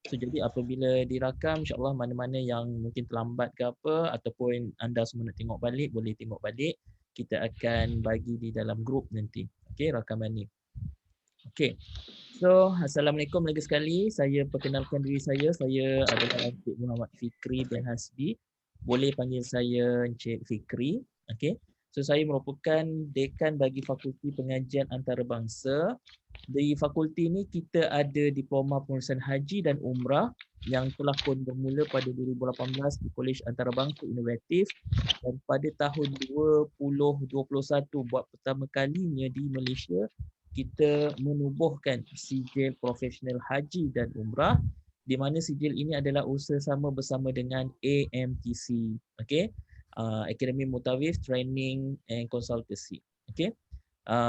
So jadi apabila dirakam, insya-Allah mana-mana yang mungkin terlambat ke apa ataupun anda semua nak tengok balik, boleh tengok balik. Kita akan bagi di dalam grup nanti. Okey, rakaman ni. Okey. So, Assalamualaikum lagi sekali. Saya perkenalkan diri saya. Saya adalah Encik Muhammad Fikri bin Hasbi. Boleh panggil saya Encik Fikri. Okey. So, saya merupakan dekan bagi Fakulti Pengajian Antarabangsa. Di fakulti ini kita ada Diploma Pengurusan Haji dan Umrah yang telah pun bermula pada 2018 di Kolej Antarabangsa Inovatif, dan pada tahun 2021 buat pertama kalinya di Malaysia kita menubuhkan sijil profesional haji dan umrah, di mana sijil ini adalah usaha sama bersama dengan AMTC, okey, Academy Mutawif Training and Consultancy. Okey.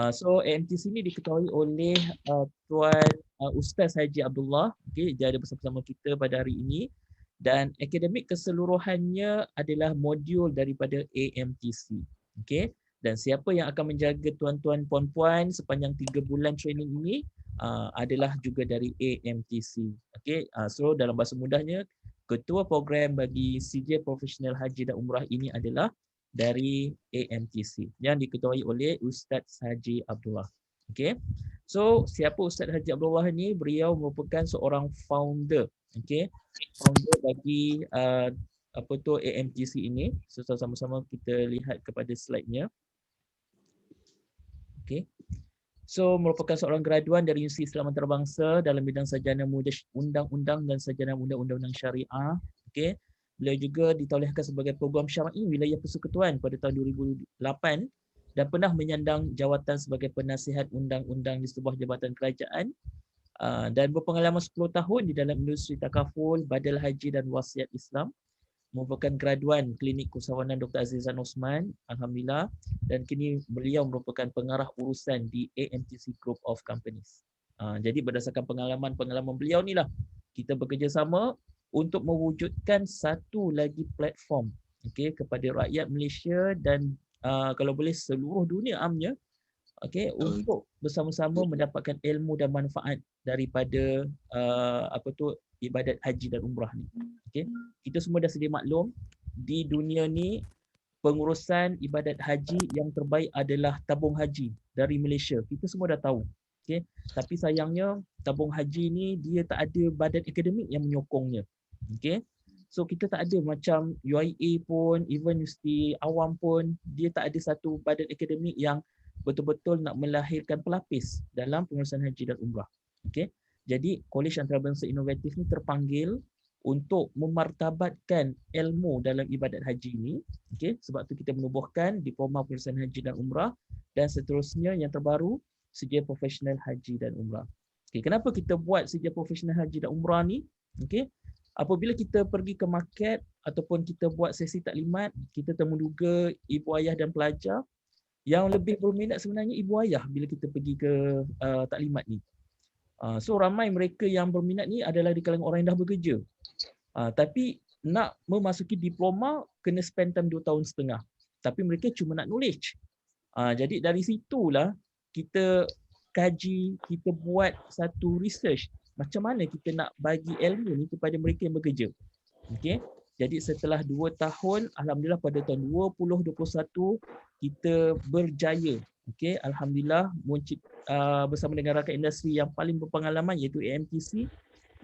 So AMTC ini diketuai oleh Tuan Ustaz Haji Abdullah. Okay, dia ada bersama-sama kita pada hari ini, dan akademik keseluruhannya adalah modul daripada AMTC. Okay, dan siapa yang akan menjaga tuan-tuan puan-puan sepanjang 3 bulan training ini adalah juga dari AMTC. Okay, so dalam bahasa mudahnya, ketua program bagi sijil profesional haji dan umrah ini adalah dari AMTC yang diketuai oleh Ustaz Haji Abdullah. Okey. So, siapa Ustaz Haji Abdullah ni? Beliau merupakan seorang founder, okey. Founder bagi apa tu AMTC ini. So, sama-sama kita lihat kepada slide-nya. Okey. So, merupakan seorang graduan dari Universiti Islam Antarabangsa dalam bidang sarjana muda undang-undang dan sarjana muda undang-undang syariah. Okey. Beliau juga ditauliahkan sebagai program syar'i wilayah persekutuan pada tahun 2008 dan pernah menyandang jawatan sebagai penasihat undang-undang di sebuah jabatan kerajaan, dan berpengalaman 10 tahun di dalam industri takaful, badal haji dan wasiat Islam. Merupakan graduan Klinik Usahawanan Dr. Azizan Osman, alhamdulillah, dan kini beliau merupakan pengarah urusan di AMTC Group of Companies. Jadi berdasarkan pengalaman beliau ni lah kita bekerjasama untuk mewujudkan satu lagi platform, okey, kepada rakyat Malaysia dan kalau boleh seluruh dunia amnya, okey, untuk bersama-sama mendapatkan ilmu dan manfaat daripada apa tu ibadat haji dan umrah ni. Okey, kita semua dah sedia maklum di dunia ni pengurusan ibadat haji yang terbaik adalah tabung haji dari Malaysia. Kita semua dah tahu. Okey, tapi sayangnya tabung haji ni dia tak ada badan akademik yang menyokongnya. Okey. So kita tak ada macam UIA pun, even universiti awam pun, dia tak ada satu badan akademik yang betul-betul nak melahirkan pelapis dalam pengurusan haji dan umrah. Okey. Jadi Kolej Antarabangsa Inovatif ni terpanggil untuk memartabatkan ilmu dalam ibadat haji ini. Okey, sebab tu kita menubuhkan Diploma Pengurusan Haji dan Umrah, dan seterusnya yang terbaru sijil profesional haji dan umrah. Okey, kenapa kita buat sijil profesional haji dan umrah ni? Okey, apabila kita pergi ke market ataupun kita buat sesi taklimat, kita temuduga ibu ayah dan pelajar yang lebih berminat sebenarnya ibu ayah bila kita pergi ke taklimat ni. So ramai mereka yang berminat ni adalah di kalangan orang yang dah bekerja. Tapi nak memasuki diploma kena spend time 2 tahun setengah. Tapi mereka cuma nak knowledge. Jadi dari situlah kita kaji, kita buat satu research macam mana kita nak bagi ilmu ni kepada mereka yang bekerja. Okey. Jadi setelah 2 tahun, alhamdulillah pada tahun 2021 kita berjaya. Okey, alhamdulillah bersama dengan rakan industri yang paling berpengalaman iaitu AMTC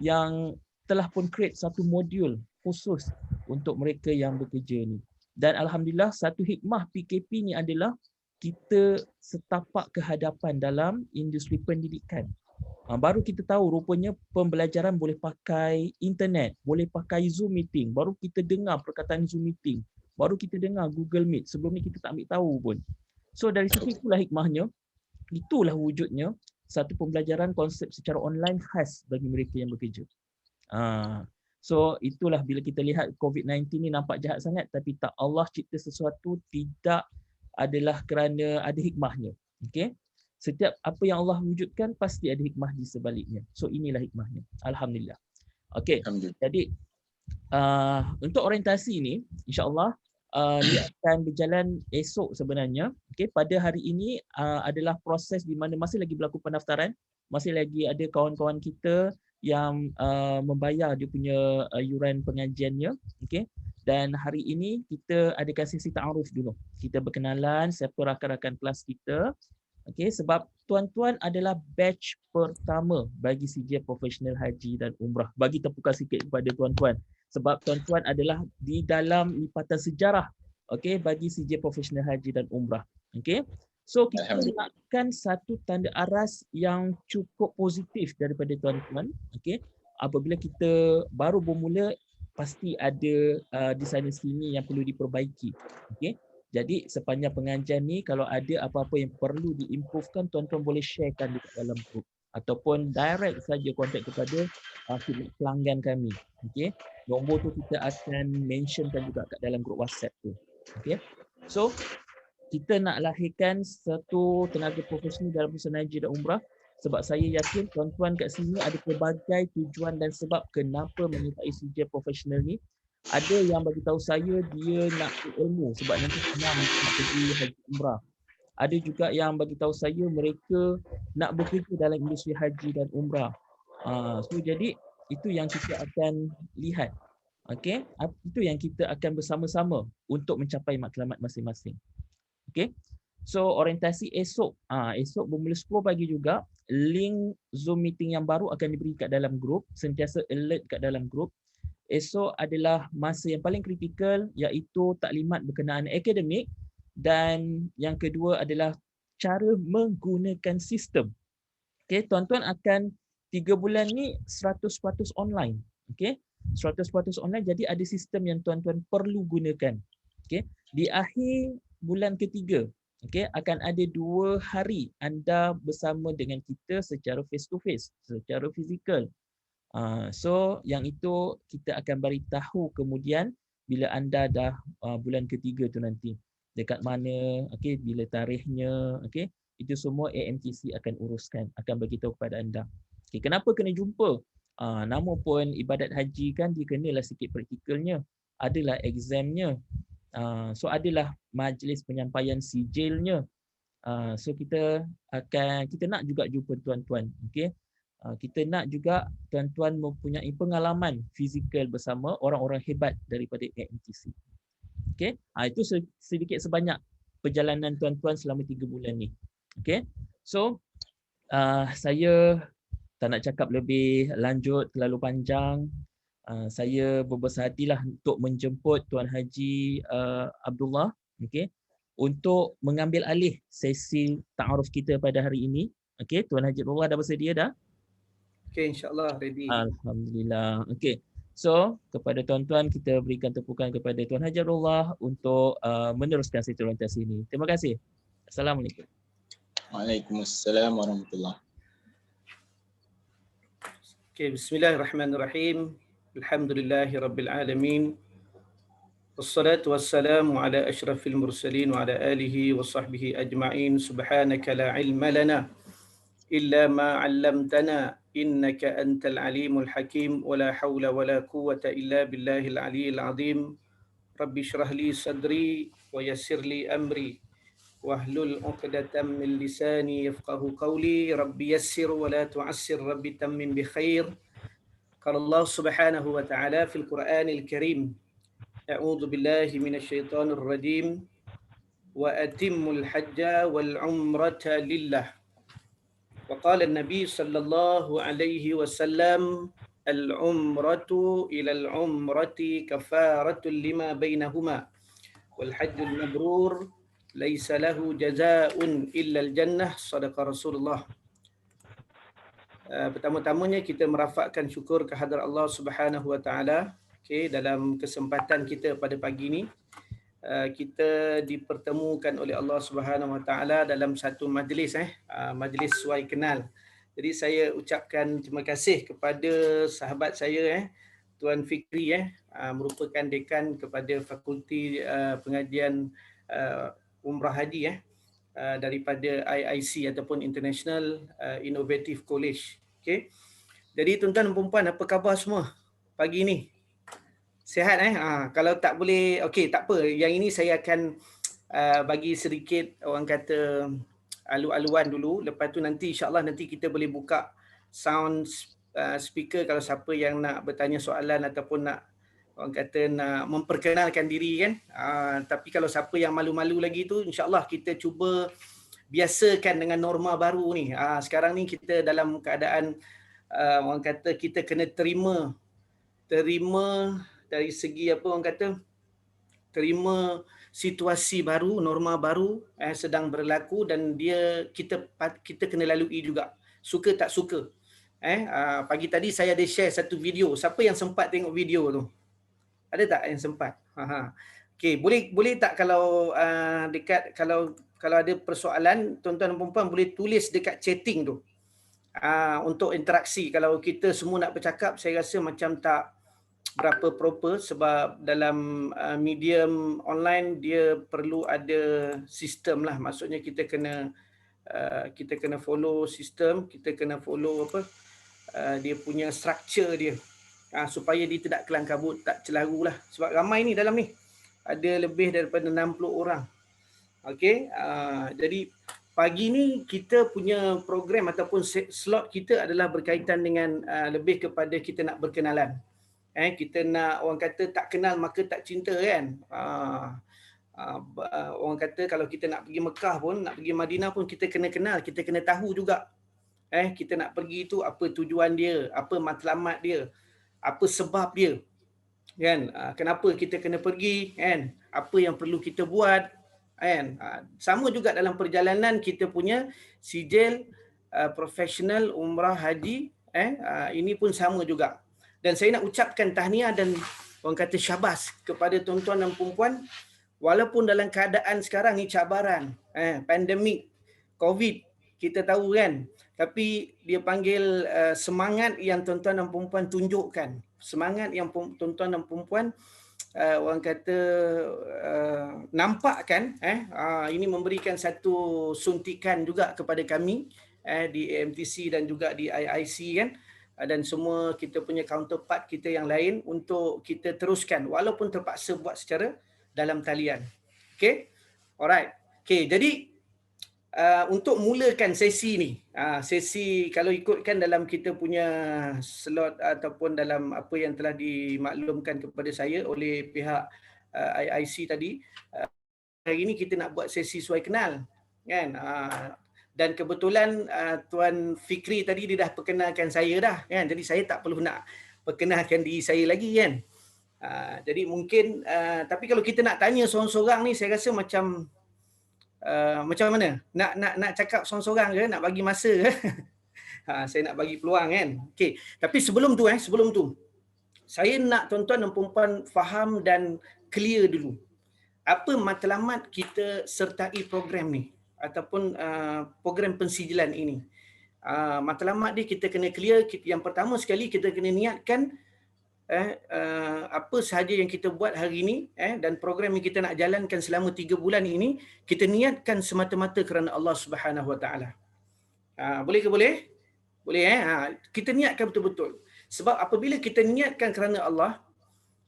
yang telah pun create satu modul khusus untuk mereka yang bekerja ni. Dan alhamdulillah satu hikmah PKP ni adalah kita setapak ke hadapan dalam industri pendidikan. Baru kita tahu rupanya pembelajaran boleh pakai internet, boleh pakai Zoom meeting. Baru kita dengar perkataan Zoom meeting. Baru kita dengar Google Meet. Sebelum ni kita tak ambil tahu pun. So dari situ itulah hikmahnya. Itulah wujudnya satu pembelajaran konsep secara online khas bagi mereka yang bekerja. So itulah bila kita lihat COVID-19 ni nampak jahat sangat, tapi tak, Allah cipta sesuatu tidak adalah kerana ada hikmahnya. Okey. Setiap apa yang Allah wujudkan pasti ada hikmah di sebaliknya. So inilah hikmahnya. Alhamdulillah. Okey. Jadi untuk orientasi ni insya-Allah dia akan berjalan esok sebenarnya. Okey, pada hari ini adalah proses di mana masih lagi berlaku pendaftaran. Masih lagi ada kawan-kawan kita yang membayar dia punya yuran pengajiannya. Okey. Dan hari ini kita adakan sesi ta'aruf dulu. Kita berkenalan siapa rakan-rakan kelas kita. Okey, sebab tuan-tuan adalah batch pertama bagi CJ Professional Haji dan Umrah. Bagi tepukan sikit kepada tuan-tuan. Sebab tuan-tuan adalah di dalam lipatan sejarah, okey, bagi CJ Professional Haji dan Umrah. Okey. So kita nakkan satu tanda aras yang cukup positif daripada tuan-tuan. Okey. Apabila kita baru bermula, pasti ada di sana sini yang perlu diperbaiki. Okey. Jadi sepanjang pengajian ni kalau ada apa-apa yang perlu diimprovekan, tuan-tuan boleh sharekan dekat dalam group ataupun direct saja kontak kepada khidmat pelanggan kami. Okey. Nombor tu kita akan mentionkan juga kat dalam group WhatsApp tu. Okey. So kita nak lahirkan satu tenaga profesional dalam urusan haji dan umrah sebab saya yakin tuan-tuan kat sini ada pelbagai tujuan dan sebab kenapa menyertai CJ profesional ni. Ada yang bagi tahu saya dia nak ilmu sebab nanti senang nak pergi haji umrah. Ada juga yang bagi tahu saya mereka nak bekerja dalam industri haji dan umrah. So jadi itu yang kita akan lihat. Okey, itu yang kita akan bersama-sama untuk mencapai matlamat masing-masing. Okey. So orientasi esok. Esok bermula 10 pagi juga. Link Zoom meeting yang baru akan diberi kat dalam grup, sentiasa alert kat dalam grup. Esok adalah masa yang paling kritikal iaitu taklimat berkenaan akademik dan yang kedua adalah cara menggunakan sistem. Okey, tuan-tuan akan 3 bulan ni 100% online. Okey, 100% online jadi ada sistem yang tuan-tuan perlu gunakan. Okey, di akhir bulan ketiga, okey, akan ada 2 hari anda bersama dengan kita secara face to face, secara fizikal. So yang itu kita akan beritahu kemudian bila anda dah bulan ketiga tu nanti dekat mana, okey, bila tarikhnya, okey, itu semua AMTC akan uruskan, akan beritahu kepada anda. Okey, kenapa kena jumpa? Nama pun ibadat haji kan dia kenalah sikit praktikalnya, adalah examnya. So adalah majlis penyampaian sijilnya. So kita nak juga jumpa tuan-tuan, okey. Kita nak juga tuan-tuan mempunyai pengalaman fizikal bersama orang-orang hebat daripada AMTC. Okey, itu sedikit sebanyak perjalanan tuan-tuan selama 3 bulan ni. Okey, so saya tak nak cakap lebih lanjut terlalu panjang. Saya berbesar hatilah untuk menjemput Tuan Haji Abdullah, okey, untuk mengambil alih sesi ta'aruf kita pada hari ini. Okey, Tuan Haji Abdullah dah bersedia dah? Okey, insya-Allah ready. Alhamdulillah. Okey. So, kepada tuan-tuan kita berikan tepukan kepada Tuan Haji Abdullah untuk meneruskan sesi orientasi ini. Terima kasih. Assalamualaikum. Waalaikumsalam warahmatullahi. Okey, bismillahirrahmanirrahim. Alhamdulillahirabbil alamin. Wassalatu wassalamu ala asyrafil mursalin wa ala alihi wa sahbihi ajma'in. Subhanaka la ilma lana illa ma 'allamtana innaka antal alimul hakim wa la haula wa la quwwata illa billahil aliyyil azim. Rabbi shrah li sadri wa yassir li amri wahlul 'uqdatam min lisani yafqahu qawli. Rabbi yassir wa la tu'assir, rabbi tammim bi khair. Qala Allah Subhanahu wa ta'ala fil Qur'anil Karim, a'udzu billahi minasyaitonir rajim, wa atimmul hajja wal umrata lillah. Wa qala an-nabi sallallahu alaihi wasallam, al-umratu ila al-umrati kafaratun lima bainahuma wal hajjul mabrur laisa lahu jazaa'un illa al-jannah. Sadaqa Rasulullah. Pertama-tamanya kita merafakkan syukur kehadrat Allah Subhanahu wa taala. Okey, dalam kesempatan kita pada pagi ini kita dipertemukan oleh Allah Subhanahu wa taala dalam satu majlis majlis suai kenal. Jadi saya ucapkan terima kasih kepada sahabat saya Tuan Fikri merupakan dekan kepada Fakulti Pengajian Umrah Haji daripada IIC ataupun International Innovative College. Okey. Jadi tuan-tuan dan puan-puan, apa khabar semua pagi ni? Sihat kalau tak boleh, okey, tak apa. Yang ini saya akan bagi sedikit orang kata alu-aluan dulu. Lepas tu nanti insya-Allah nanti kita boleh buka sound speaker kalau siapa yang nak bertanya soalan ataupun nak orang kata nak memperkenalkan diri kan. Tapi kalau siapa yang malu-malu lagi tu, insyaAllah kita cuba biasakan dengan norma baru ni. Sekarang ni kita dalam keadaan orang kata kita kena terima dari segi apa orang kata, terima situasi baru, norma baru sedang berlaku dan kita kena lalui juga. Suka tak suka. Pagi tadi saya ada share satu video. Siapa yang sempat tengok video tu? Ada tak yang sempat? Okey, boleh tak kalau dekat kalau ada persoalan tuan-tuan dan puan-puan boleh tulis dekat chatting tu. Untuk interaksi. Kalau kita semua nak bercakap, saya rasa macam tak berapa proper sebab dalam medium online dia perlu ada sistem lah. Maksudnya kita kena follow sistem, kita kena follow dia punya structure dia. Supaya dia tidak kelang kabut, tak celaru lah. Sebab ramai ni dalam ni. Ada lebih daripada 60 orang. Okey, jadi pagi ni kita punya program ataupun slot kita adalah berkaitan dengan lebih kepada kita nak berkenalan. Kita nak orang kata tak kenal maka tak cinta kan. Orang kata kalau kita nak pergi Mekah pun, nak pergi Madinah pun kita kena kenal, kita kena tahu juga. Kita nak pergi tu apa tujuan dia, apa matlamat dia, apa sebab dia. Kan? Kenapa kita kena pergi, kan? Apa yang perlu kita buat, kan? Sama juga dalam perjalanan kita punya sijil profesional umrah haji, ini pun sama juga. Dan saya nak ucapkan tahniah dan orang kata syabas kepada tuan-tuan dan puan-puan walaupun dalam keadaan sekarang ni cabaran, pandemik, COVID, kita tahu kan. Tapi dia panggil semangat yang tuan-tuan dan puan-puan tunjukkan. Semangat yang tuan-tuan dan puan-puan orang kata nampakkan, ini memberikan satu suntikan juga kepada kami di AMTC dan juga di IIC kan. Dan semua kita punya counterpart kita yang lain untuk kita teruskan walaupun terpaksa buat secara dalam talian. Okay, alright. Okay, jadi untuk mulakan sesi ni, sesi kalau ikutkan dalam kita punya slot ataupun dalam apa yang telah dimaklumkan kepada saya oleh pihak IIC tadi, hari ini kita nak buat sesi suai kenal, kan? Dan kebetulan Tuan Fikri tadi dia dah perkenalkan saya dah, kan? Jadi saya tak perlu nak perkenalkan diri saya lagi, kan? Jadi mungkin tapi kalau kita nak tanya seorang-seorang ni, saya rasa macam mana? Nak cakap seorang-seorang ke? Nak bagi masa ke? Saya nak bagi peluang, kan? Okey. Tapi sebelum tu saya nak tuan-tuan dan puan-puan faham dan clear dulu. Apa matlamat kita sertai program ni ataupun program pensijilan ini. Matlamat dia kita kena clear. Yang pertama sekali kita kena niatkan apa sahaja yang kita buat hari ini dan program yang kita nak jalankan selama 3 bulan ini, kita niatkan semata-mata kerana Allah Subhanahu Wa Taala. Boleh ke boleh? Boleh kita niatkan betul-betul. Sebab apabila kita niatkan kerana Allah,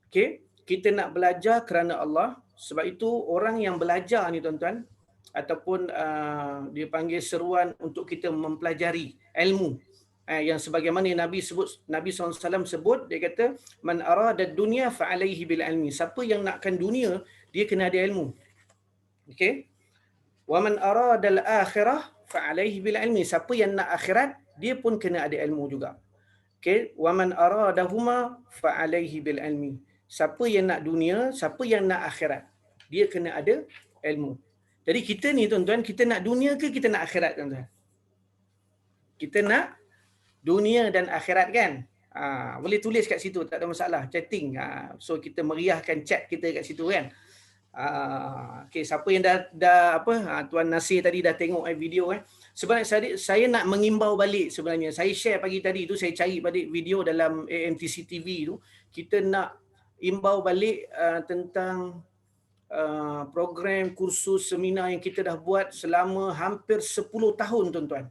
okey, kita nak belajar kerana Allah. Sebab itu orang yang belajar ni tuan-tuan ataupun dia panggil seruan untuk kita mempelajari ilmu. Yang sebagaimana Nabi SAW sebut, dia kata man arada dunya fa alaihi bil ilmi. Siapa yang nakkan dunia, dia kena ada ilmu. Okey? Wa man arada al akhirah fa alaihi bil ilmi. Siapa yang nak akhirat, dia pun kena ada ilmu juga. Okey? Wa man aradahuma fa alaihi bil ilmi. Siapa yang nak dunia, siapa yang nak akhirat, dia kena ada ilmu. Jadi kita ni tuan-tuan, kita nak dunia ke kita nak akhirat tuan-tuan? Kita nak dunia dan akhirat kan? Boleh tulis kat situ, tak ada masalah. Chatting. So kita meriahkan chat kita kat situ kan? Okay, siapa yang dah Tuan Nasir tadi dah tengok video Sebenarnya saya nak mengimbau balik sebenarnya. Saya share pagi tadi tu, saya cari balik video dalam AMTC TV tu. Kita nak imbau balik tentang program kursus seminar yang kita dah buat selama hampir 10 tahun tuan-tuan.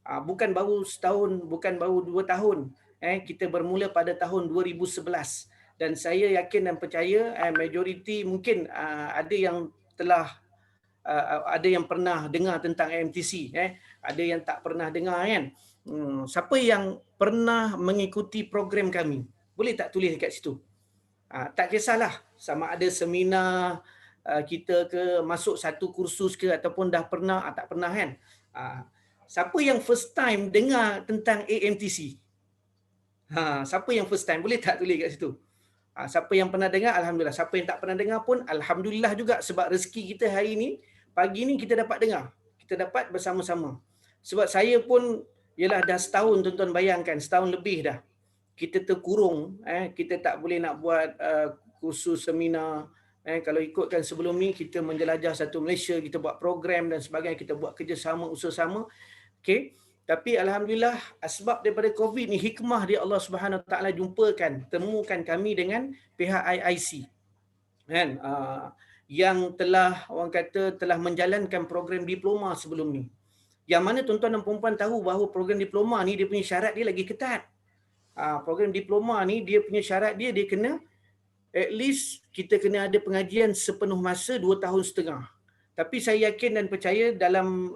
Bukan baru setahun, bukan baru 2 tahun. Kita bermula pada tahun 2011 dan saya yakin dan percaya majoriti mungkin ada yang telah ada yang pernah dengar tentang AMTC, ada yang tak pernah dengar kan. Siapa yang pernah mengikuti program kami? Boleh tak tulis dekat situ? Tak kisahlah sama ada seminar kita ke, masuk satu kursus ke, ataupun dah pernah tak pernah kan. Siapa yang first time dengar tentang AMTC? Siapa yang first time? Boleh tak tulis kat situ? Siapa yang pernah dengar, alhamdulillah. Siapa yang tak pernah dengar pun alhamdulillah juga, sebab rezeki kita hari ni, pagi ni kita dapat dengar. Kita dapat bersama-sama. Sebab saya pun ialah dah setahun, tuan-tuan bayangkan, setahun lebih dah kita terkurung, kita tak boleh nak buat kursus seminar. Kalau ikutkan sebelum ni kita menjelajah satu Malaysia, kita buat program dan sebagainya, kita buat kerjasama, usaha sama. Okey. Tapi alhamdulillah, sebab daripada COVID ni, hikmah dia Allah Subhanahu Wa Taala jumpakan, temukan kami dengan pihak IIC, kan, yang telah, orang kata, telah menjalankan program diploma sebelum ni. Yang mana tuan-tuan dan puan-puan tahu bahawa program diploma ni dia punya syarat dia lagi ketat. Program diploma ni dia punya syarat dia kena at least kita kena ada pengajian sepenuh masa 2 tahun setengah. Tapi saya yakin dan percaya dalam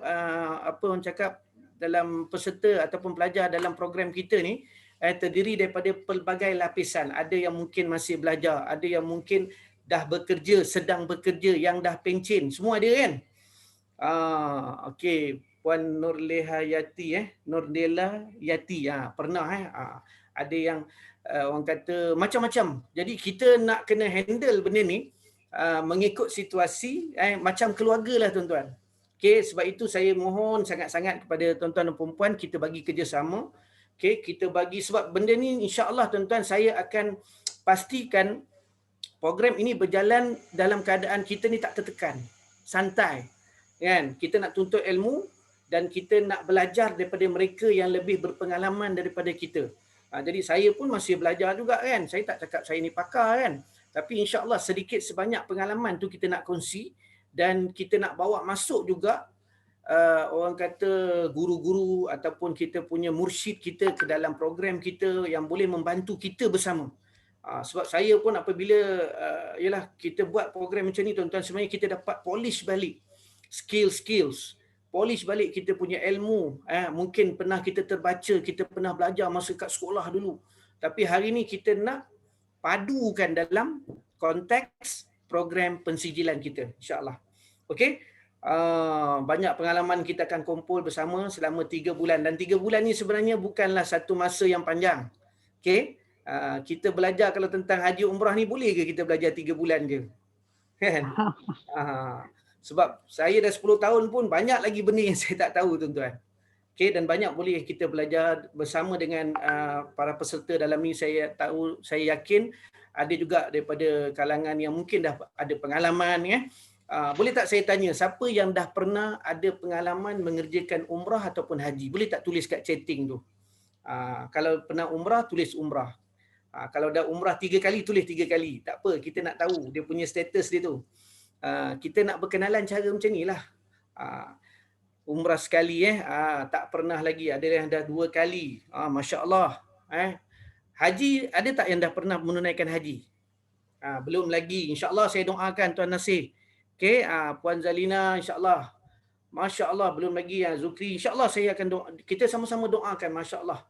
apa orang cakap, dalam peserta ataupun pelajar dalam program kita ni terdiri daripada pelbagai lapisan. Ada yang mungkin masih belajar, ada yang mungkin dah bekerja, sedang bekerja, yang dah pencen, semua ada kan. Okey, Puan Nurleha Yati, Nurdela Yati, pernah ada yang orang kata macam-macam. Jadi kita nak kena handle benda ni mengikut situasi macam keluarga lah tuan-tuan. Okey, sebab itu saya mohon sangat-sangat kepada tuan-tuan dan puan-puan, kita bagi kerjasama. Okey, kita bagi, sebab benda ni insya-Allah tuan-tuan, saya akan pastikan program ini berjalan dalam keadaan kita ni tak tertekan, santai. Kan? Kita nak tuntut ilmu dan kita nak belajar daripada mereka yang lebih berpengalaman daripada kita. Jadi saya pun masih belajar juga kan. Saya tak cakap saya ni pakar kan. Tapi insya-Allah sedikit sebanyak pengalaman tu kita nak kongsi, dan kita nak bawa masuk juga orang kata guru-guru ataupun kita punya mursyid kita ke dalam program kita yang boleh membantu kita bersama. Sebab saya pun apabila ialah kita buat program macam ni tuan-tuan, sebenarnya kita dapat polish balik skills, polish balik kita punya ilmu. Mungkin pernah kita terbaca, kita pernah belajar masa kat sekolah dulu. Tapi hari ni kita nak padukan dalam konteks program pensijilan kita, insya-Allah. Okey. Banyak pengalaman kita akan kumpul bersama selama 3 bulan, dan 3 bulan ni sebenarnya bukanlah satu masa yang panjang. Okey. Kita belajar kalau tentang haji umrah ni, boleh ke kita belajar 3 bulan je? Kan? Sebab saya dah 10 tahun pun banyak lagi benda yang saya tak tahu tuan-tuan. Okey, dan banyak boleh kita belajar bersama dengan para peserta dalam ni. Saya tahu, saya yakin ada juga daripada kalangan yang mungkin dah ada pengalaman ya. Boleh tak saya tanya, siapa yang dah pernah ada pengalaman mengerjakan umrah ataupun haji? Boleh tak tulis kat chatting tu? Kalau pernah umrah, tulis umrah. Kalau dah umrah 3 kali, tulis 3 kali. Tak apa, kita nak tahu dia punya status dia tu. Kita nak berkenalan cara macam ni lah. Umrah sekali tak pernah lagi. Ada yang dah 2 kali. Masya-Allah. Haji, ada tak yang dah pernah menunaikan haji? Belum lagi. InsyaAllah saya doakan Tuan Nasir. Okey, Puan Zalina insya-Allah. Masya-Allah, belum lagi Zukri. InsyaAllah saya akan doa. Kita sama-sama doakan, masya-Allah.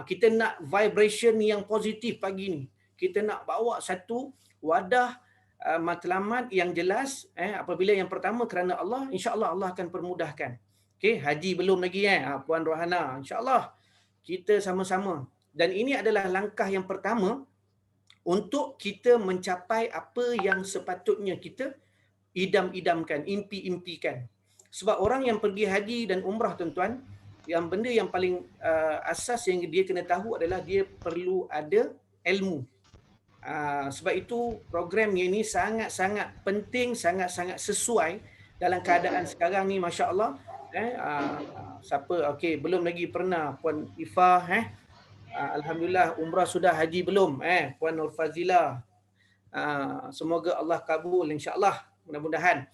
Kita nak vibration yang positif pagi ni. Kita nak bawa satu wadah matlamat yang jelas. Apabila yang pertama kerana Allah, insya-Allah Allah akan permudahkan. Okey, haji belum lagi Puan Rohana. Insya-Allah kita sama-sama. Dan ini adalah langkah yang pertama untuk kita mencapai apa yang sepatutnya kita idam-idamkan, impi-impikan. Sebab orang yang pergi haji dan umrah tuan-tuan, yang benda yang paling asas yang dia kena tahu adalah dia perlu ada ilmu. Sebab itu program ini sangat-sangat penting, sangat-sangat sesuai dalam keadaan sekarang ni, masya-Allah. Siapa okey, belum lagi pernah Puan Ifah alhamdulillah umrah sudah, haji belum Puan Nur Fazila. Semoga Allah kabul insya-Allah, mudah-mudahan.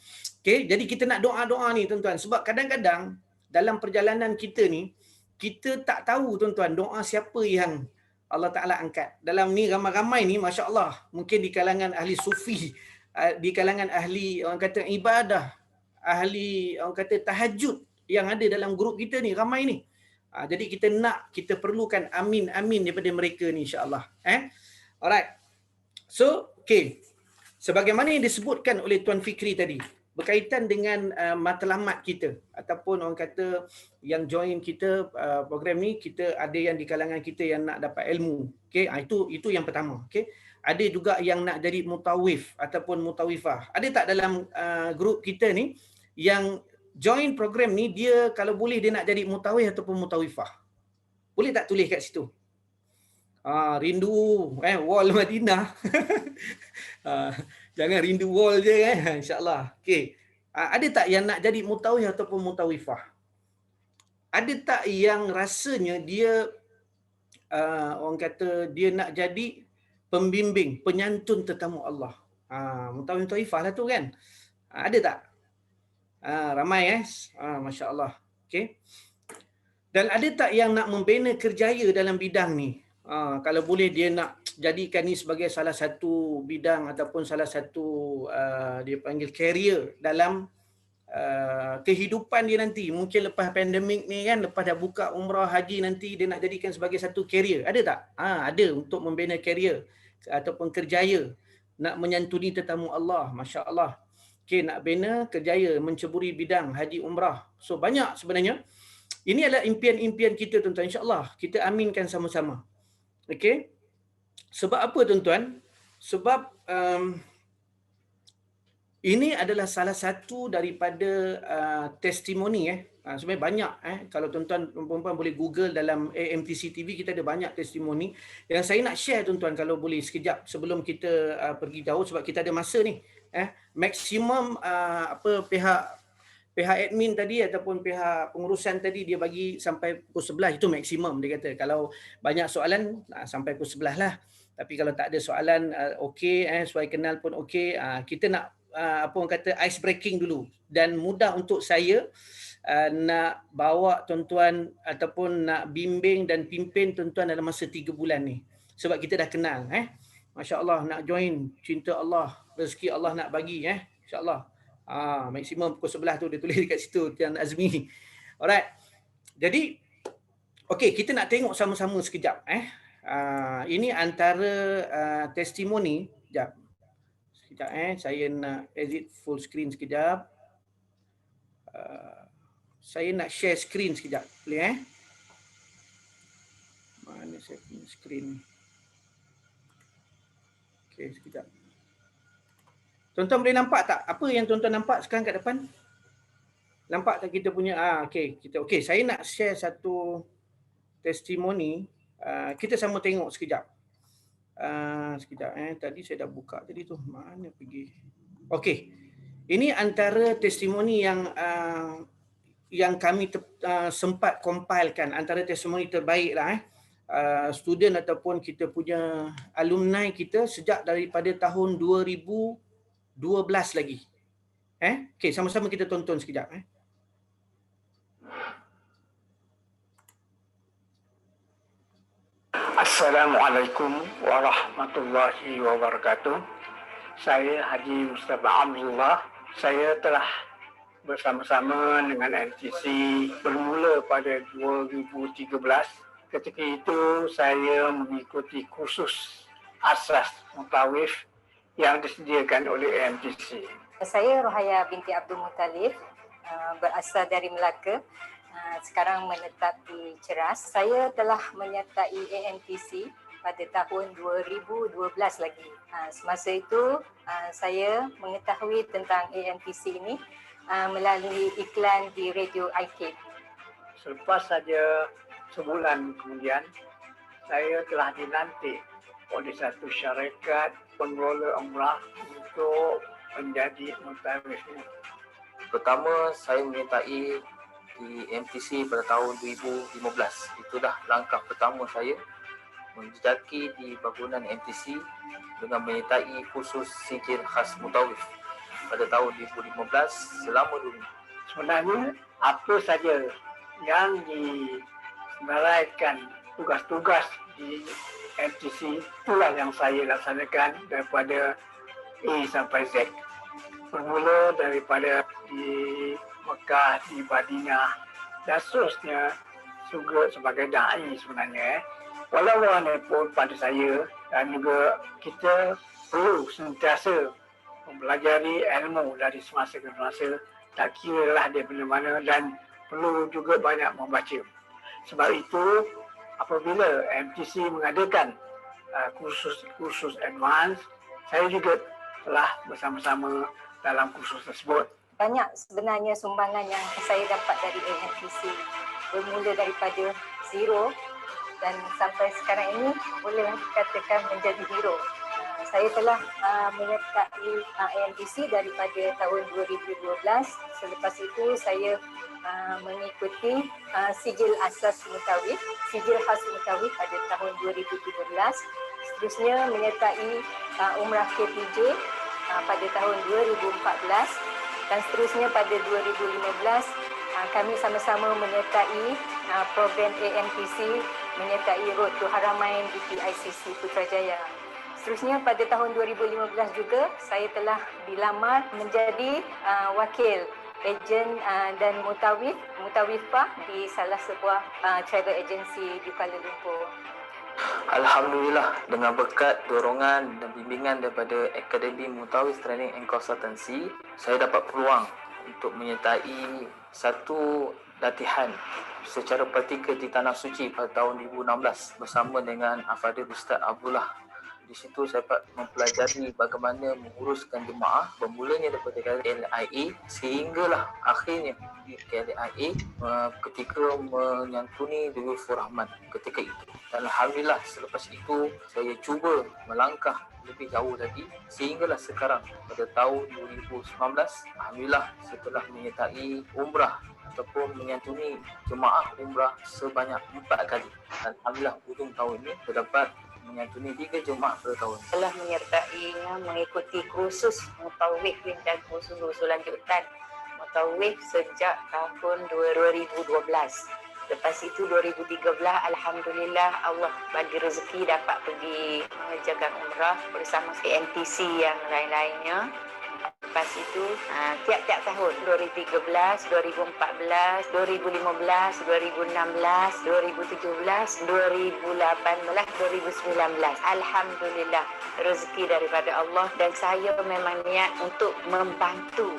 Okey, jadi kita nak doa-doa ni tuan-tuan, sebab kadang-kadang dalam perjalanan kita ni kita tak tahu tuan-tuan doa siapa yang Allah Ta'ala angkat. Dalam ni ramai-ramai ni masya-Allah, mungkin di kalangan ahli sufi, di kalangan ahli orang kata ibadah, ahli orang kata tahajud yang ada dalam grup kita ni, ramai ni. Jadi kita perlukan amin daripada mereka ni insya-Allah. Alright. So, okay. Sebagaimana yang disebutkan oleh Tuan Fikri tadi, berkaitan dengan matlamat kita ataupun orang kata yang join kita program ni, kita ada yang di kalangan kita yang nak dapat ilmu. Okey, itu yang pertama. Okey. Ada juga yang nak jadi mutawif ataupun mutawifah. Ada tak dalam grup kita ni yang join program ni, dia kalau boleh dia nak jadi mutawif ataupun mutawifah? Boleh tak tulis kat situ? Rindu wall Madinah. Jangan rindu wall je insya-Allah. Okey. Ada tak yang nak jadi mutawif ataupun mutawifah? Ada tak yang rasanya dia orang kata dia nak jadi pembimbing, penyantun tetamu Allah? Mutawif mutawifah lah tu kan. Ada tak? Ramai masya-Allah. Okey. Dan ada tak yang nak membina kerjaya dalam bidang ni? Kalau boleh dia nak jadikan ni sebagai salah satu bidang ataupun salah satu dia panggil career dalam kehidupan dia nanti. Mungkin lepas pandemik ni kan, lepas dah buka umrah haji nanti dia nak jadikan sebagai satu career. Ada tak? Ada untuk membina career ataupun kerjaya, nak menyantuni tetamu Allah, masya-Allah. Okey, nak bina kerjaya menceburi bidang haji umrah. So banyak sebenarnya. Ini adalah impian-impian kita tuan-tuan, insya-Allah. Kita aminkan sama-sama. Okey. Sebab apa tuan-tuan? Sebab ini adalah salah satu daripada testimoni sebenarnya banyak kalau tuan-tuan perempuan boleh Google dalam AMTC TV, kita ada banyak testimoni yang saya nak share tuan-tuan kalau boleh sekejap sebelum kita pergi jauh, sebab kita ada masa ni. Maksimum pihak admin tadi ataupun pihak pengurusan tadi dia bagi sampai pukul 11, itu maksimum dia kata. Kalau banyak soalan sampai pukul 11 lah. Tapi kalau tak ada soalan okey, suai kenal pun okey. Kita nak apa orang kata ice breaking dulu, dan mudah untuk saya nak bawa tuan-tuan ataupun nak bimbing dan pimpin tuan-tuan dalam masa 3 bulan ni. Sebab kita dah kenal masya-Allah, nak join, cinta Allah, rezeki Allah nak bagi insya-Allah. Maksimum pukul 11 tu dia tulis dekat situ Tuan Azmi. Alright. Jadi okey, kita nak tengok sama-sama sekejap ini antara testimoni. Sekejap saya nak exit full screen sekejap. Saya nak share screen sekejap. Boleh Mana saya punya screen ni? Okey, sekejap. Tuan-tuan boleh nampak tak apa yang tuan-tuan nampak sekarang kat depan? Nampak tak kita punya okey, saya nak share satu testimoni. Kita sama tengok sekejap. Sekejap tadi saya dah buka tadi tu. Mana pergi? Okey. Ini antara testimoni yang kami sempat compilekan, antara testimoni terbaik lah student ataupun kita punya alumni kita sejak daripada tahun 2012 lagi. Okey, sama-sama kita tonton sekejap Assalamualaikum warahmatullahi wabarakatuh. Saya Haji Mustafa Amillah. Saya telah bersama-sama dengan NTC bermula pada 2013. Ketika itu saya mengikuti kursus asas mutawif yang disediakan oleh NTC. Saya Rohaya binti Abdul Muttalib, berasal dari Melaka. Sekarang menetap di Ceras. Saya telah menyertai AMTC pada tahun 2012 lagi. Semasa itu saya mengetahui tentang AMTC ini melalui iklan di radio IKIP. Selepas saja sebulan kemudian, saya telah dilantik oleh satu syarikat pengelola umrah untuk menjadi mutawif. Pertama, saya menyertai di MTC pada tahun 2015. Itu dah langkah pertama saya menjejaki di bangunan MTC dengan menyertai kursus sijil khas mutawif pada tahun 2015 selama 2 minggu. Sebenarnya apa saja yang disenaraikan tugas-tugas di MTC itulah yang saya laksanakan daripada A sampai Z. Bermula daripada di Mekah, di Madinah dan seterusnya, juga sebagai da'i sebenarnya. Walaupun pada saya dan juga kita perlu sentiasa mempelajari ilmu dari semasa ke semasa, tak kira lah dia bila mana, dan perlu juga banyak membaca. Sebab itu apabila MTC mengadakan kursus advance, saya juga telah bersama-sama dalam kursus tersebut. Banyak sebenarnya sumbangan yang saya dapat dari AMTC, bermula daripada zero dan sampai sekarang ini boleh dikatakan menjadi hero. Saya telah menyertai AMTC daripada tahun 2012. Selepas itu saya mengikuti sijil asas mutawif, sijil khas mutawif pada tahun 2017. Seterusnya menyertai umrah KPJ pada tahun 2014 dan seterusnya pada 2015 kami sama-sama menyertai program AMTC menyertai Road to Haramain di PICC Putrajaya. Seterusnya pada tahun 2015 juga saya telah dilamar menjadi wakil ejen dan mutawifah di salah sebuah travel agency di Kuala Lumpur. Alhamdulillah, dengan berkat dorongan dan bimbingan daripada Akademi Mutawif Training and Consultancy, saya dapat peluang untuk menyertai satu latihan secara praktikal di Tanah Suci pada tahun 2016 bersama dengan Al-Fadhil Ustaz Abdullah. Di situ saya dapat mempelajari bagaimana menguruskan jemaah bermulanya daripada KLIA sehinggalah akhirnya di KLIA ketika menyantuni Duyufur Rahman ketika itu. Dan Alhamdulillah selepas itu saya cuba melangkah lebih jauh lagi sehinggalah sekarang pada tahun 2019 Alhamdulillah setelah menyertai umrah ataupun menyantuni jemaah umrah sebanyak 4 kali. Dan Alhamdulillah hujung tahun ini terdapat menyantuni 3 jemaah per tahun. Telah menyertai mengikuti kursus mutawif dan kursus lanjutan mutawif sejak tahun 2012. Lepas itu 2013 Alhamdulillah Allah bagi rezeki dapat pergi mengerjakan umrah bersama AMTC yang lain-lainnya. Lepas itu tiap-tiap tahun 2013, 2014, 2015, 2016, 2017, 2018, 2019 Alhamdulillah rezeki daripada Allah dan saya memang niat untuk membantu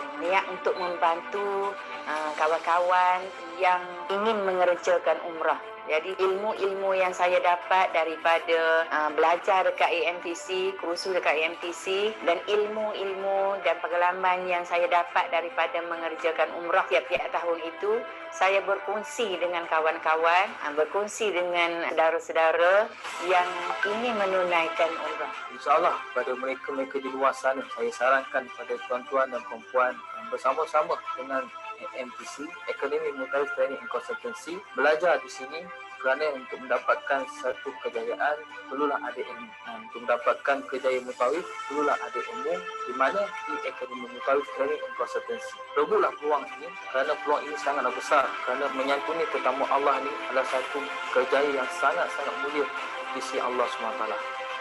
kawan-kawan yang ingin mengerjakan umrah. Jadi ilmu-ilmu yang saya dapat daripada belajar dekat AMTC, kursus dekat AMTC dan ilmu-ilmu dan pengalaman yang saya dapat daripada mengerjakan umrah tiap-tiap tahun itu, saya berkongsi dengan kawan-kawan, berkongsi dengan saudara-saudara yang ingin menunaikan umrah. InsyaAllah pada mereka-mereka di luar sana, saya sarankan pada tuan-tuan dan perempuan bersama-sama dengan AMTC, Akademi Mutawif Training and Consultancy, belajar di sini kerana untuk mendapatkan satu kejayaan perlulah ada ilmu. Untuk mendapatkan kejayaan mutawif perlulah ada ilmu di mana di Akademi Mutawif Training and Consultancy. Rebutlah peluang ini kerana peluang ini sangatlah besar kerana menyantuni tetamu Allah ini adalah satu kejayaan yang sangat-sangat mulia di sisi Allah SWT.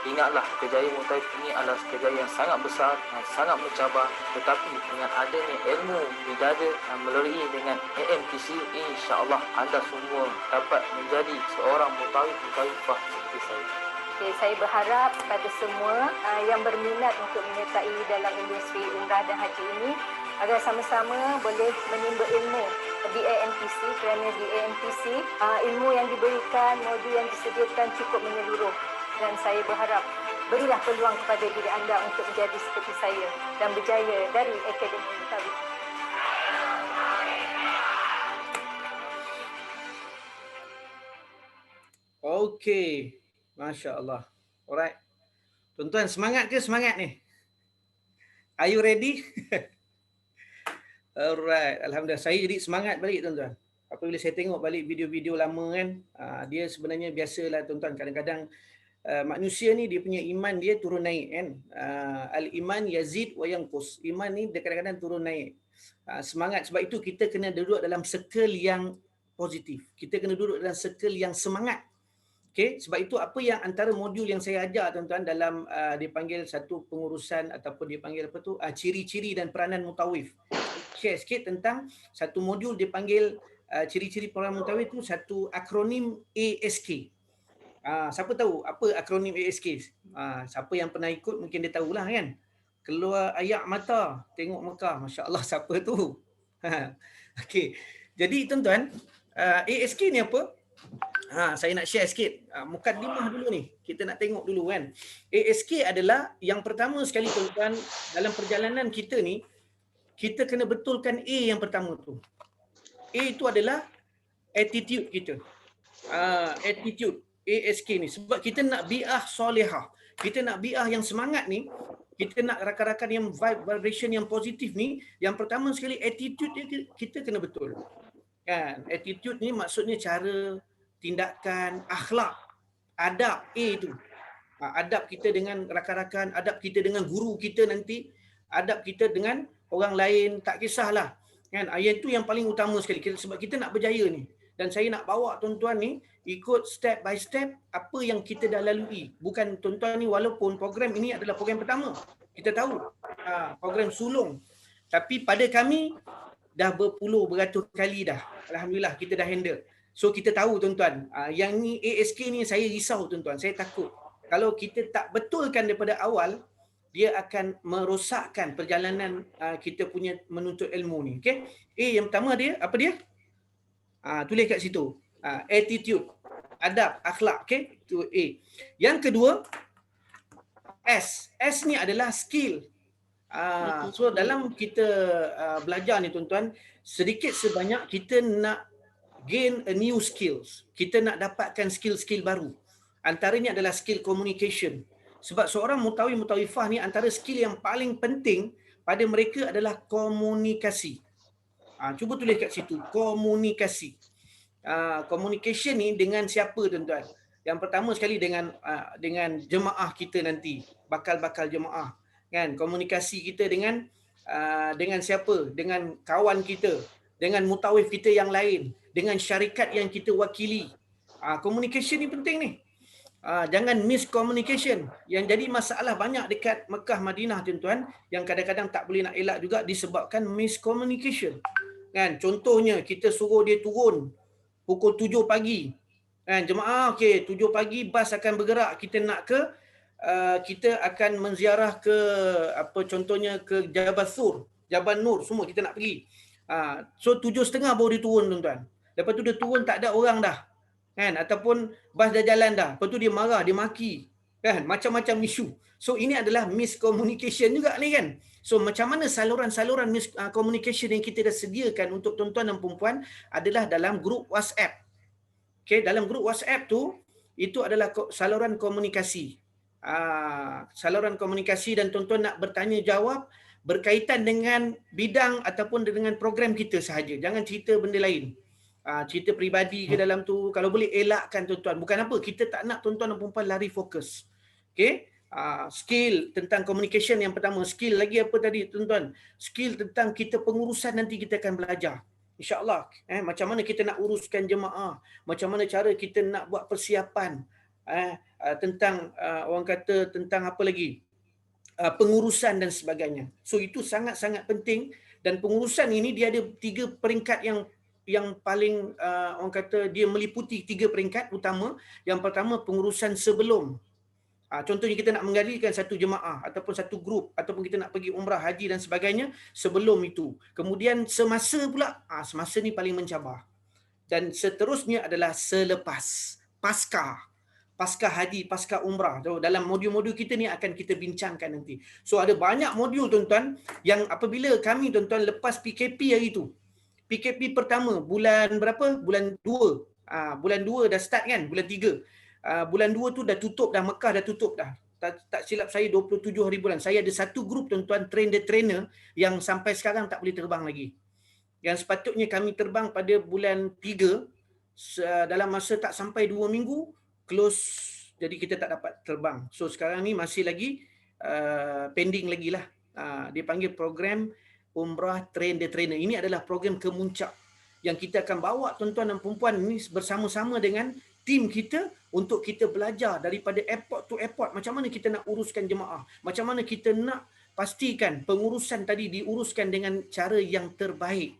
Ingatlah kejayaan mutawif ini adalah kejayaan yang sangat besar dan sangat mencabar, tetapi dengan adanya ilmu didada melalui dengan AMTC, insya-Allah anda semua dapat menjadi seorang mutawifah seperti saya. Okay, saya berharap kepada semua yang berminat untuk menyertai dalam industri umrah dan haji ini agar sama-sama boleh menimba ilmu di AMTC kerana di AMTC ilmu yang diberikan, modul yang disediakan cukup menyeluruh. Dan saya berharap berilah peluang kepada diri anda untuk menjadi seperti saya dan berjaya dari Akademi Mutawif. Okey, Masya Allah. Alright. Tuan-tuan semangat ke semangat ni? Are you ready? Alright, Alhamdulillah. Saya jadi semangat balik tuan-tuan. Apabila saya tengok balik video-video lama kan, dia sebenarnya biasalah tuan-tuan, kadang-kadang manusia ni dia punya iman dia turun naik kan. Al-iman yazid wa yanqus. Iman ni dia kadang-kadang turun naik. Semangat, sebab itu kita kena duduk dalam circle yang positif. Kita kena duduk dalam circle yang semangat. Okey, sebab itu apa yang antara modul yang saya ajar tuan-tuan dalam dipanggil satu pengurusan ataupun dipanggil apa tu, ciri-ciri dan peranan mutawif. Share sikit tentang satu modul dipanggil ciri-ciri program mutawif tu satu akronim ASK. Siapa tahu apa akronim ASK? Siapa yang pernah ikut mungkin dia tahulah kan. Keluar ayak mata, tengok Mekah. Masya Allah, siapa tu? Okey. Jadi tuan-tuan, ASK ni apa? Saya nak share sikit. Mukadimah dulu ni. Kita nak tengok dulu kan. ASK adalah yang pertama sekali tuan-tuan, dalam perjalanan kita ni, kita kena betulkan A yang pertama tu. A itu adalah attitude kita. Attitude. ASK ni. Sebab kita nak bi'ah solehah. Kita nak bi'ah yang semangat ni. Kita nak rakan-rakan yang vibration yang positif ni. Yang pertama sekali attitude dia kita kena betul. Kan? Attitude ni maksudnya cara, tindakan, akhlak, adab A tu. Adab kita dengan rakan-rakan, adab kita dengan guru kita nanti, adab kita dengan orang lain, tak kisahlah. Kan? Ayat tu yang paling utama sekali sebab kita nak berjaya ni. Dan saya nak bawa tuan-tuan ni ikut step by step apa yang kita dah lalui. Bukan tuan-tuan ni walaupun program ini adalah program pertama. Kita tahu program sulung. Tapi pada kami dah berpuluh beratus kali dah. Alhamdulillah kita dah handle. So kita tahu tuan-tuan, yang ni ASK ni saya risau tuan-tuan. Saya takut kalau kita tak betulkan daripada awal, dia akan merosakkan perjalanan kita punya menuntut ilmu ni. Okey. A yang pertama dia apa dia? Tulis kat situ. Attitude, adab, akhlak. Okey. Itu A. Yang kedua S. S ni adalah skill. So dalam kita belajar ni tuan-tuan, sedikit sebanyak kita nak gain a new skills. Kita nak dapatkan skill-skill baru. Antaranya adalah skill communication. Sebab seorang mutawif-mutawifah ni antara skill yang paling penting pada mereka adalah komunikasi. Cuba tulis kat situ, komunikasi. Communication ni dengan siapa tuan-tuan? Yang pertama sekali dengan jemaah kita nanti, bakal-bakal jemaah. Kan? Komunikasi kita dengan siapa? Dengan kawan kita, dengan mutawif kita yang lain, dengan syarikat yang kita wakili. Communication ni penting ni. Jangan miscommunication. Yang jadi masalah banyak dekat Mekah, Madinah tuan-tuan, yang kadang-kadang tak boleh nak elak juga disebabkan miscommunication. Kan? Contohnya kita suruh dia turun pukul 7 pagi. Kan? Jemaah, okey, 7 pagi bas akan bergerak. Kita nak ke kita akan menziarah ke contohnya ke Jabal Nur, semua kita nak pergi. So 7.30 baru dia turun tuan-tuan. Lepas tu dia turun tak ada orang dah. Kan? Ataupun bas dah jalan dah. Lepas tu dia marah, dia maki. Kan? Macam-macam isu. So ini adalah miscommunication juga ni kan. So macam mana saluran-saluran communication yang kita dah sediakan untuk tuan-tuan dan perempuan adalah dalam grup WhatsApp. Okay, dalam grup WhatsApp tu, itu adalah saluran komunikasi. Saluran komunikasi dan tuan-tuan nak bertanya jawab berkaitan dengan bidang ataupun dengan program kita sahaja. Jangan cerita benda lain. Cerita peribadi ke dalam tu, kalau boleh elakkan tuan-tuan. Bukan apa, kita tak nak tuan-tuan dan perempuan lari fokus. Okay? Skill tentang communication yang pertama. Skill lagi apa tadi tuan-tuan? Skill tentang kita pengurusan nanti kita akan belajar. InsyaAllah. Macam mana kita nak uruskan jemaah. Macam mana cara kita nak buat persiapan. Tentang orang kata tentang apa lagi? Pengurusan dan sebagainya. So itu sangat-sangat penting. Dan pengurusan ini dia ada 3 peringkat yang paling orang kata dia meliputi 3 peringkat utama. Yang pertama pengurusan sebelum. Contohnya kita nak mengadakan satu jemaah ataupun satu grup ataupun kita nak pergi umrah, haji dan sebagainya sebelum itu. Kemudian semasa pula, semasa ni paling mencabar. Dan seterusnya adalah selepas, pasca haji, pasca umrah. So, dalam modul-modul kita ni akan kita bincangkan nanti. So ada banyak modul tuan-tuan yang apabila kami tuan-tuan lepas PKP hari tu. PKP pertama bulan berapa? Bulan 2. Bulan 2 dah start kan? Bulan 3. Bulan 2 tu dah tutup dah, Mekah dah tutup dah. Tak silap saya 27 hari bulan. Saya ada satu grup tuan-tuan trainer yang sampai sekarang tak boleh terbang lagi. Yang sepatutnya kami terbang pada bulan 3 dalam masa tak sampai 2 minggu close, jadi kita tak dapat terbang. So sekarang ni masih lagi pending lagi lah. Dia panggil program Umrah Train the Trainer. Ini adalah program kemuncak yang kita akan bawa tuan-tuan dan perempuan ini bersama-sama dengan tim kita untuk kita belajar daripada airport to airport. Macam mana kita nak uruskan jemaah. Macam mana kita nak pastikan pengurusan tadi diuruskan dengan cara yang terbaik.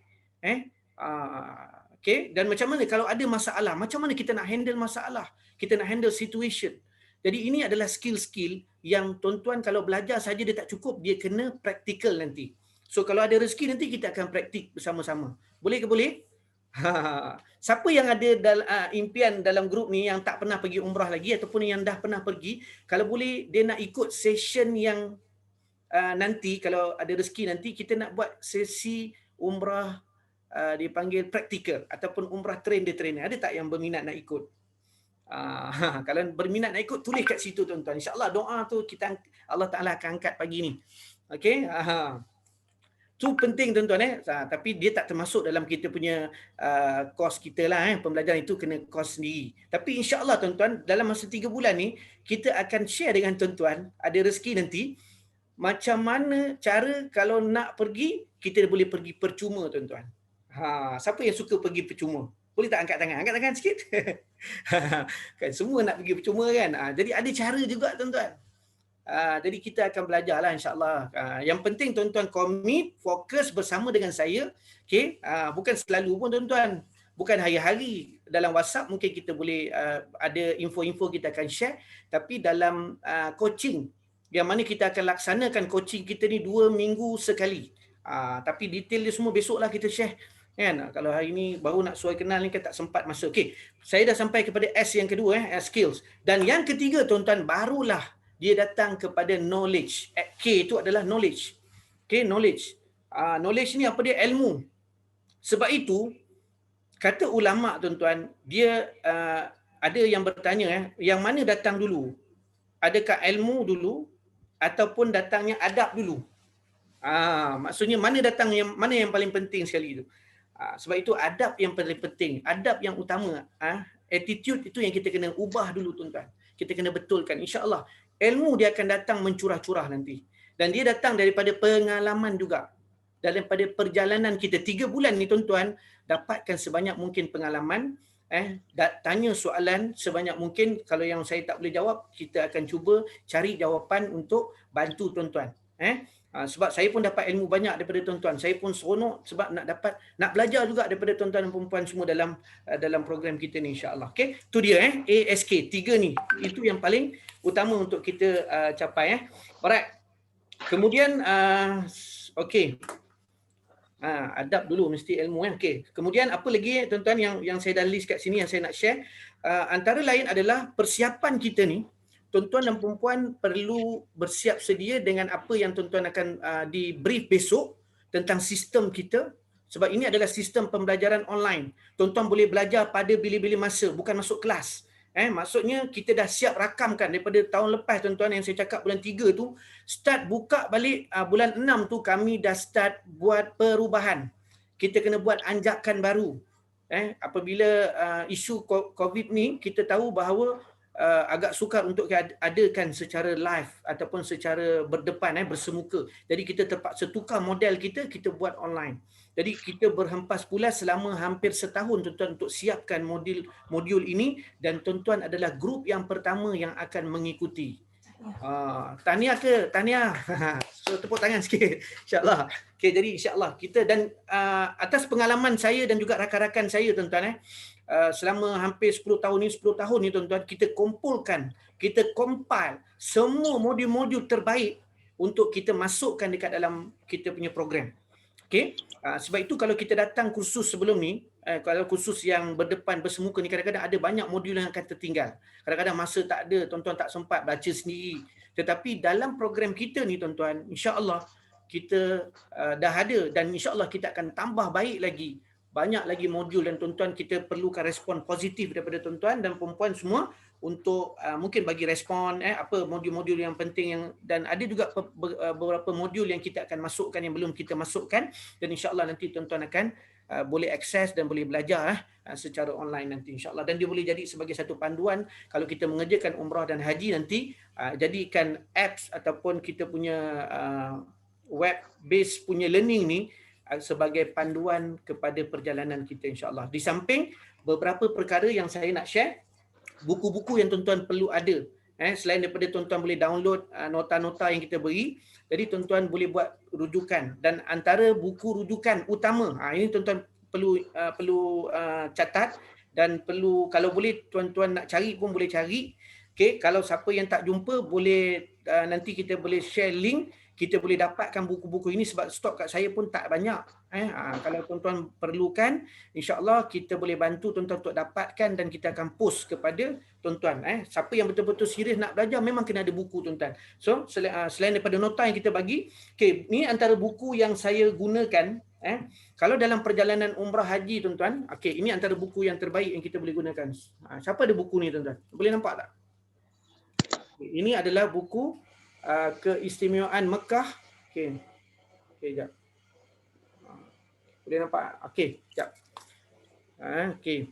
Okay, dan macam mana kalau ada masalah, macam mana kita nak handle masalah, kita nak handle situation. Jadi ini adalah skill-skill yang tuan-tuan kalau belajar saja dia tak cukup, dia kena praktikal nanti. So kalau ada rezeki nanti kita akan praktik bersama-sama. Boleh ke boleh? Siapa yang ada impian dalam grup ni yang tak pernah pergi umrah lagi ataupun yang dah pernah pergi, kalau boleh dia nak ikut session yang nanti kalau ada rezeki nanti kita nak buat sesi umrah dipanggil praktikal ataupun umrah train the trainer. Ada tak yang berminat nak ikut? Kalau berminat nak ikut, tulis kat situ tuan-tuan. InsyaAllah doa tu Allah Ta'ala akan angkat pagi ni. Okay? Tu penting tuan-tuan. Tapi dia tak termasuk dalam kita punya kos kita lah. Pembelajaran itu kena kos sendiri. Tapi insyaAllah tuan-tuan, dalam masa 3 bulan ni, kita akan share dengan tuan-tuan, ada rezeki nanti, macam mana cara kalau nak pergi, kita boleh pergi percuma tuan-tuan. Siapa yang suka pergi percuma? Boleh tak angkat tangan? Angkat tangan sikit. Kan semua nak pergi percuma kan. Jadi ada cara juga tuan-tuan. Jadi kita akan belajarlah insya-Allah. Yang penting tuan-tuan komit, fokus bersama dengan saya. Okey, bukan selalu pun tuan-tuan. Bukan hari-hari dalam WhatsApp mungkin kita boleh ada info-info kita akan share, tapi dalam coaching yang mana kita akan laksanakan coaching kita ni 2 minggu sekali. Tapi detail dia semua besoklah kita share. Kan? Kalau hari ni baru nak suai kenal ni kan tak sempat masa. Okey, saya dah sampai kepada S yang kedua skills. Dan yang ketiga tuan-tuan, barulah dia datang kepada knowledge. K itu adalah knowledge. Okey, knowledge. Knowledge ni apa dia? Ilmu. Sebab itu kata ulama tuan-tuan, dia ada yang bertanya yang mana datang dulu? Adakah ilmu dulu ataupun datangnya adab dulu? Maksudnya mana yang paling penting sekali itu? Sebab itu adab yang paling penting, adab yang utama. Attitude itu yang kita kena ubah dulu tuan-tuan. Kita kena betulkan. InsyaAllah ilmu dia akan datang mencurah-curah nanti. Dan dia datang daripada pengalaman juga. Daripada perjalanan kita 3 bulan ni tuan-tuan, dapatkan sebanyak mungkin pengalaman. Tanya soalan sebanyak mungkin. Kalau yang saya tak boleh jawab, kita akan cuba cari jawapan untuk bantu tuan-tuan. Sebab saya pun dapat ilmu banyak daripada tuan-tuan. Saya pun seronok sebab nak belajar juga daripada tuan-tuan dan perempuan semua dalam program kita ni insya-Allah. Okey, tu dia ASK 3 ni. Itu yang paling utama untuk kita capai Alright. Kemudian okey. Adab dulu mesti ilmu Okey. Kemudian apa lagi tuan-tuan yang saya dah list kat sini yang saya nak share, antara lain adalah persiapan kita ni. Tuan-tuan dan perempuan perlu bersiap sedia dengan apa yang tuan-tuan akan di brief besok tentang sistem kita, sebab ini adalah sistem pembelajaran online. Tuan-tuan boleh belajar pada bila-bila masa, bukan masuk kelas. Maksudnya kita dah siap rakamkan daripada tahun lepas tuan-tuan yang saya cakap bulan 3 tu, start buka balik bulan 6 tu kami dah start buat perubahan. Kita kena buat anjakan baru. Apabila isu COVID ni, kita tahu bahawa agak sukar untuk adakan secara live ataupun secara berdepan bersemuka. Jadi kita terpaksa tukar model kita buat online. Jadi kita berhempas pula selama hampir setahun tuan-tuan untuk siapkan modul ini, dan tuan-tuan adalah grup yang pertama yang akan mengikuti. Tahniah ke? Tahniah. So tepuk tangan sikit insya-Allah. Okey, jadi insya-Allah kita dan atas pengalaman saya dan juga rakan-rakan saya tuan-tuan selama hampir 10 tahun ni tuan-tuan, kita kumpulkan, kita compile semua modul-modul terbaik untuk kita masukkan dekat dalam kita punya program. Okey, sebab itu kalau kita datang kursus sebelum ni, kalau kursus yang berdepan bersemuka ni, kadang-kadang ada banyak modul yang akan tertinggal. Kadang-kadang masa tak ada, tuan-tuan tak sempat baca sendiri. Tetapi dalam program kita ni tuan-tuan, insya-Allah kita dah ada, dan insya-Allah kita akan tambah baik lagi. Banyak lagi modul, dan tuan-tuan kita perlukan respon positif daripada tuan-tuan dan perempuan semua untuk mungkin bagi respon apa modul-modul yang penting dan ada juga beberapa modul yang kita akan masukkan yang belum kita masukkan, dan insya-Allah nanti tuan-tuan akan boleh akses dan boleh belajar secara online nanti insya-Allah, dan dia boleh jadi sebagai satu panduan kalau kita mengerjakan umrah dan haji nanti. Jadikan apps ataupun kita punya web based punya learning ni sebagai panduan kepada perjalanan kita insya-Allah. Di samping beberapa perkara yang saya nak share, buku-buku yang tuan-tuan perlu ada. Selain daripada tuan-tuan boleh download nota-nota yang kita beri, jadi tuan-tuan boleh buat rujukan, dan antara buku rujukan utama, ini tuan-tuan catat dan perlu, kalau boleh tuan-tuan nak cari pun boleh cari. Okey, kalau siapa yang tak jumpa boleh nanti kita boleh share link, kita boleh dapatkan buku-buku ini sebab stok kat saya pun tak banyak. Kalau tuan-tuan perlukan, insya-Allah kita boleh bantu tuan-tuan untuk dapatkan dan kita akan post kepada tuan-tuan. Siapa yang betul-betul serius nak belajar memang kena ada buku tuan-tuan. So selain daripada nota yang kita bagi, okey, ni antara buku yang saya gunakan. Kalau dalam perjalanan umrah haji tuan-tuan, okey, ini antara buku yang terbaik yang kita boleh gunakan. Siapa ada buku ni tuan-tuan? Boleh nampak tak? Ini adalah buku keistimewaan Mekah. Okey. Okey, jap. Boleh nampak? Okey, jap. Okey.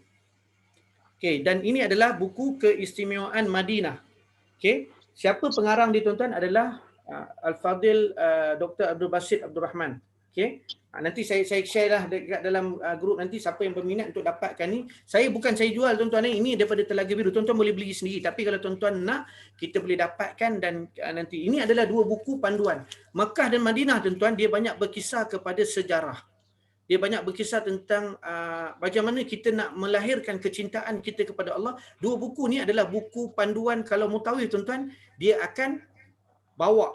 Okey, dan ini adalah buku keistimewaan Madinah. Okey. Siapa pengarang dia tuan-tuan adalah Al-Fadil Dr. Abdul Basit Abdul Rahman. Okey. Nanti saya share lah dekat dalam grup nanti siapa yang berminat untuk dapatkan ni. Saya jual tuan-tuan ini daripada Telaga Biru. Tuan-tuan boleh beli sendiri. Tapi kalau tuan-tuan nak, kita boleh dapatkan dan nanti. Ini adalah dua buku panduan. Mekah dan Madinah tuan-tuan, dia banyak berkisar kepada sejarah. Dia banyak berkisar tentang bagaimana kita nak melahirkan kecintaan kita kepada Allah. Dua buku ni adalah buku panduan kalau mutawif tuan-tuan, dia akan bawa.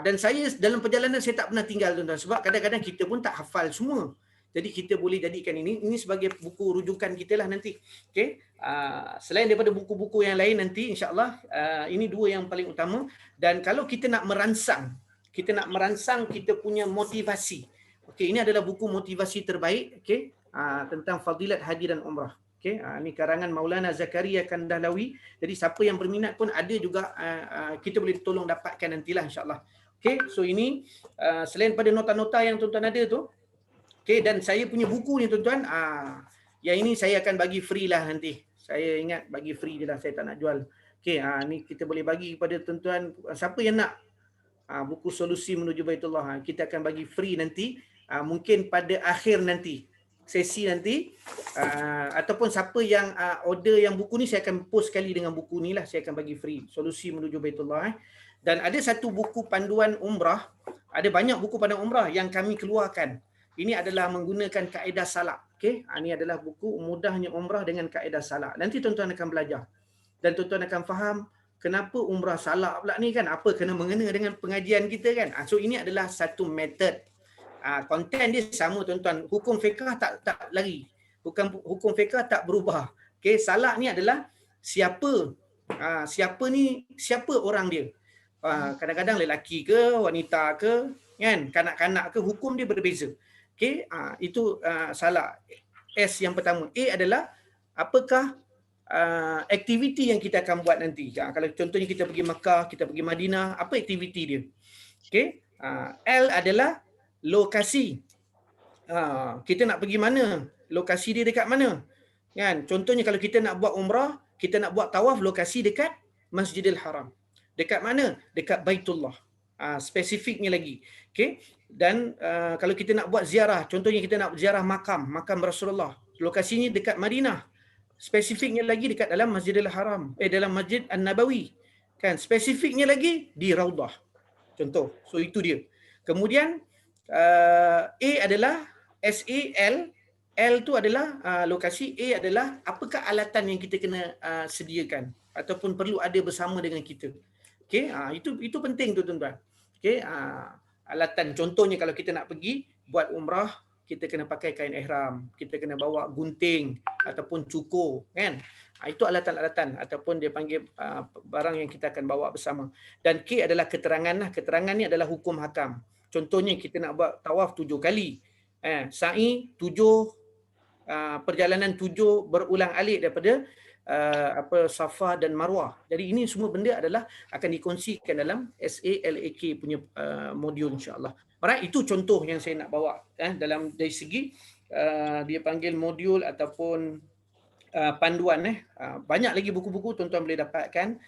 Dan saya dalam perjalanan saya tak pernah tinggal tuan-tuan sebab kadang-kadang kita pun tak hafal semua. Jadi kita boleh jadikan ini sebagai buku rujukan kita lah nanti. Okey. Selain daripada buku-buku yang lain nanti insya-Allah ini dua yang paling utama. Dan kalau kita nak merangsang kita punya motivasi. Okey, ini adalah buku motivasi terbaik, okey, tentang fadilat haji dan umrah. Okey, ini karangan Maulana Zakaria Kandahlawi. Jadi siapa yang berminat pun ada juga, kita boleh tolong dapatkan nantilah insya-Allah. Okey, so ini selain pada nota-nota yang tuan-tuan ada tu, okey, dan saya punya buku ni tuan-tuan, yang ini saya akan bagi free lah nanti. Saya ingat bagi free je lah, saya tak nak jual. Okey, ni kita boleh bagi kepada tuan-tuan siapa yang nak buku solusi menuju Baitullah. Kita akan bagi free nanti, mungkin pada akhir nanti. Sesi nanti ataupun siapa yang order yang buku ni saya akan post sekali dengan buku ni lah, saya akan bagi free solusi menuju Baitullah. Dan ada satu buku panduan umrah, ada banyak buku panduan umrah yang kami keluarkan. Ini adalah menggunakan kaedah salak. Okey, ini adalah buku mudahnya umrah dengan kaedah salak. Nanti tuan-tuan akan belajar dan tuan-tuan akan faham kenapa umrah salak pula ni kan, apa kena mengena dengan pengajian kita kan. So ini adalah satu method. Konten dia sama tuan-tuan. Hukum fiqah tak lari. Hukum fiqah tak berubah. Okey, salak ni adalah siapa orang dia. Kadang-kadang lelaki ke, wanita ke, kan, kanak-kanak ke, hukum dia berbeza. Okey, itu salak. S yang pertama. A adalah apakah aktiviti yang kita akan buat nanti. Kalau contohnya kita pergi Mekah, kita pergi Madinah, apa aktiviti dia? Okey. L adalah lokasi. Kita nak pergi mana? Lokasi dia dekat mana? Kan? Contohnya kalau kita nak buat umrah, kita nak buat tawaf, lokasi dekat Masjidil Haram. Dekat mana? Dekat Baitullah. Spesifiknya lagi. Okey. Dan kalau kita nak buat ziarah, contohnya kita nak ziarah makam Rasulullah. Lokasinya dekat Madinah. Spesifiknya lagi dekat dalam Masjidil Haram, dalam Masjid An-Nabawi. Kan? Spesifiknya lagi di Raudah. Contoh. So itu dia. Kemudian A adalah SAL. L tu adalah lokasi. A adalah apakah alatan yang kita kena sediakan ataupun perlu ada bersama dengan kita. Okey, itu penting tu tuan-tuan. Okey, alatan contohnya kalau kita nak pergi buat umrah, kita kena pakai kain ihram, kita kena bawa gunting ataupun cukur, kan? Itu alatan-alatan ataupun dia panggil barang yang kita akan bawa bersama. Dan K adalah keterangan lah. Keterangan ni adalah hukum hakam. Contohnya kita nak buat tawaf 7 kali. Sa'i 7, perjalanan 7 berulang alik daripada Safa dan Marwah. Jadi ini semua benda adalah akan dikongsikan dalam SALAK punya modul insya-Allah. Alright, itu contoh yang saya nak bawa dalam dari segi dia panggil modul ataupun panduan. Banyak lagi buku-buku tuan-tuan boleh dapatkan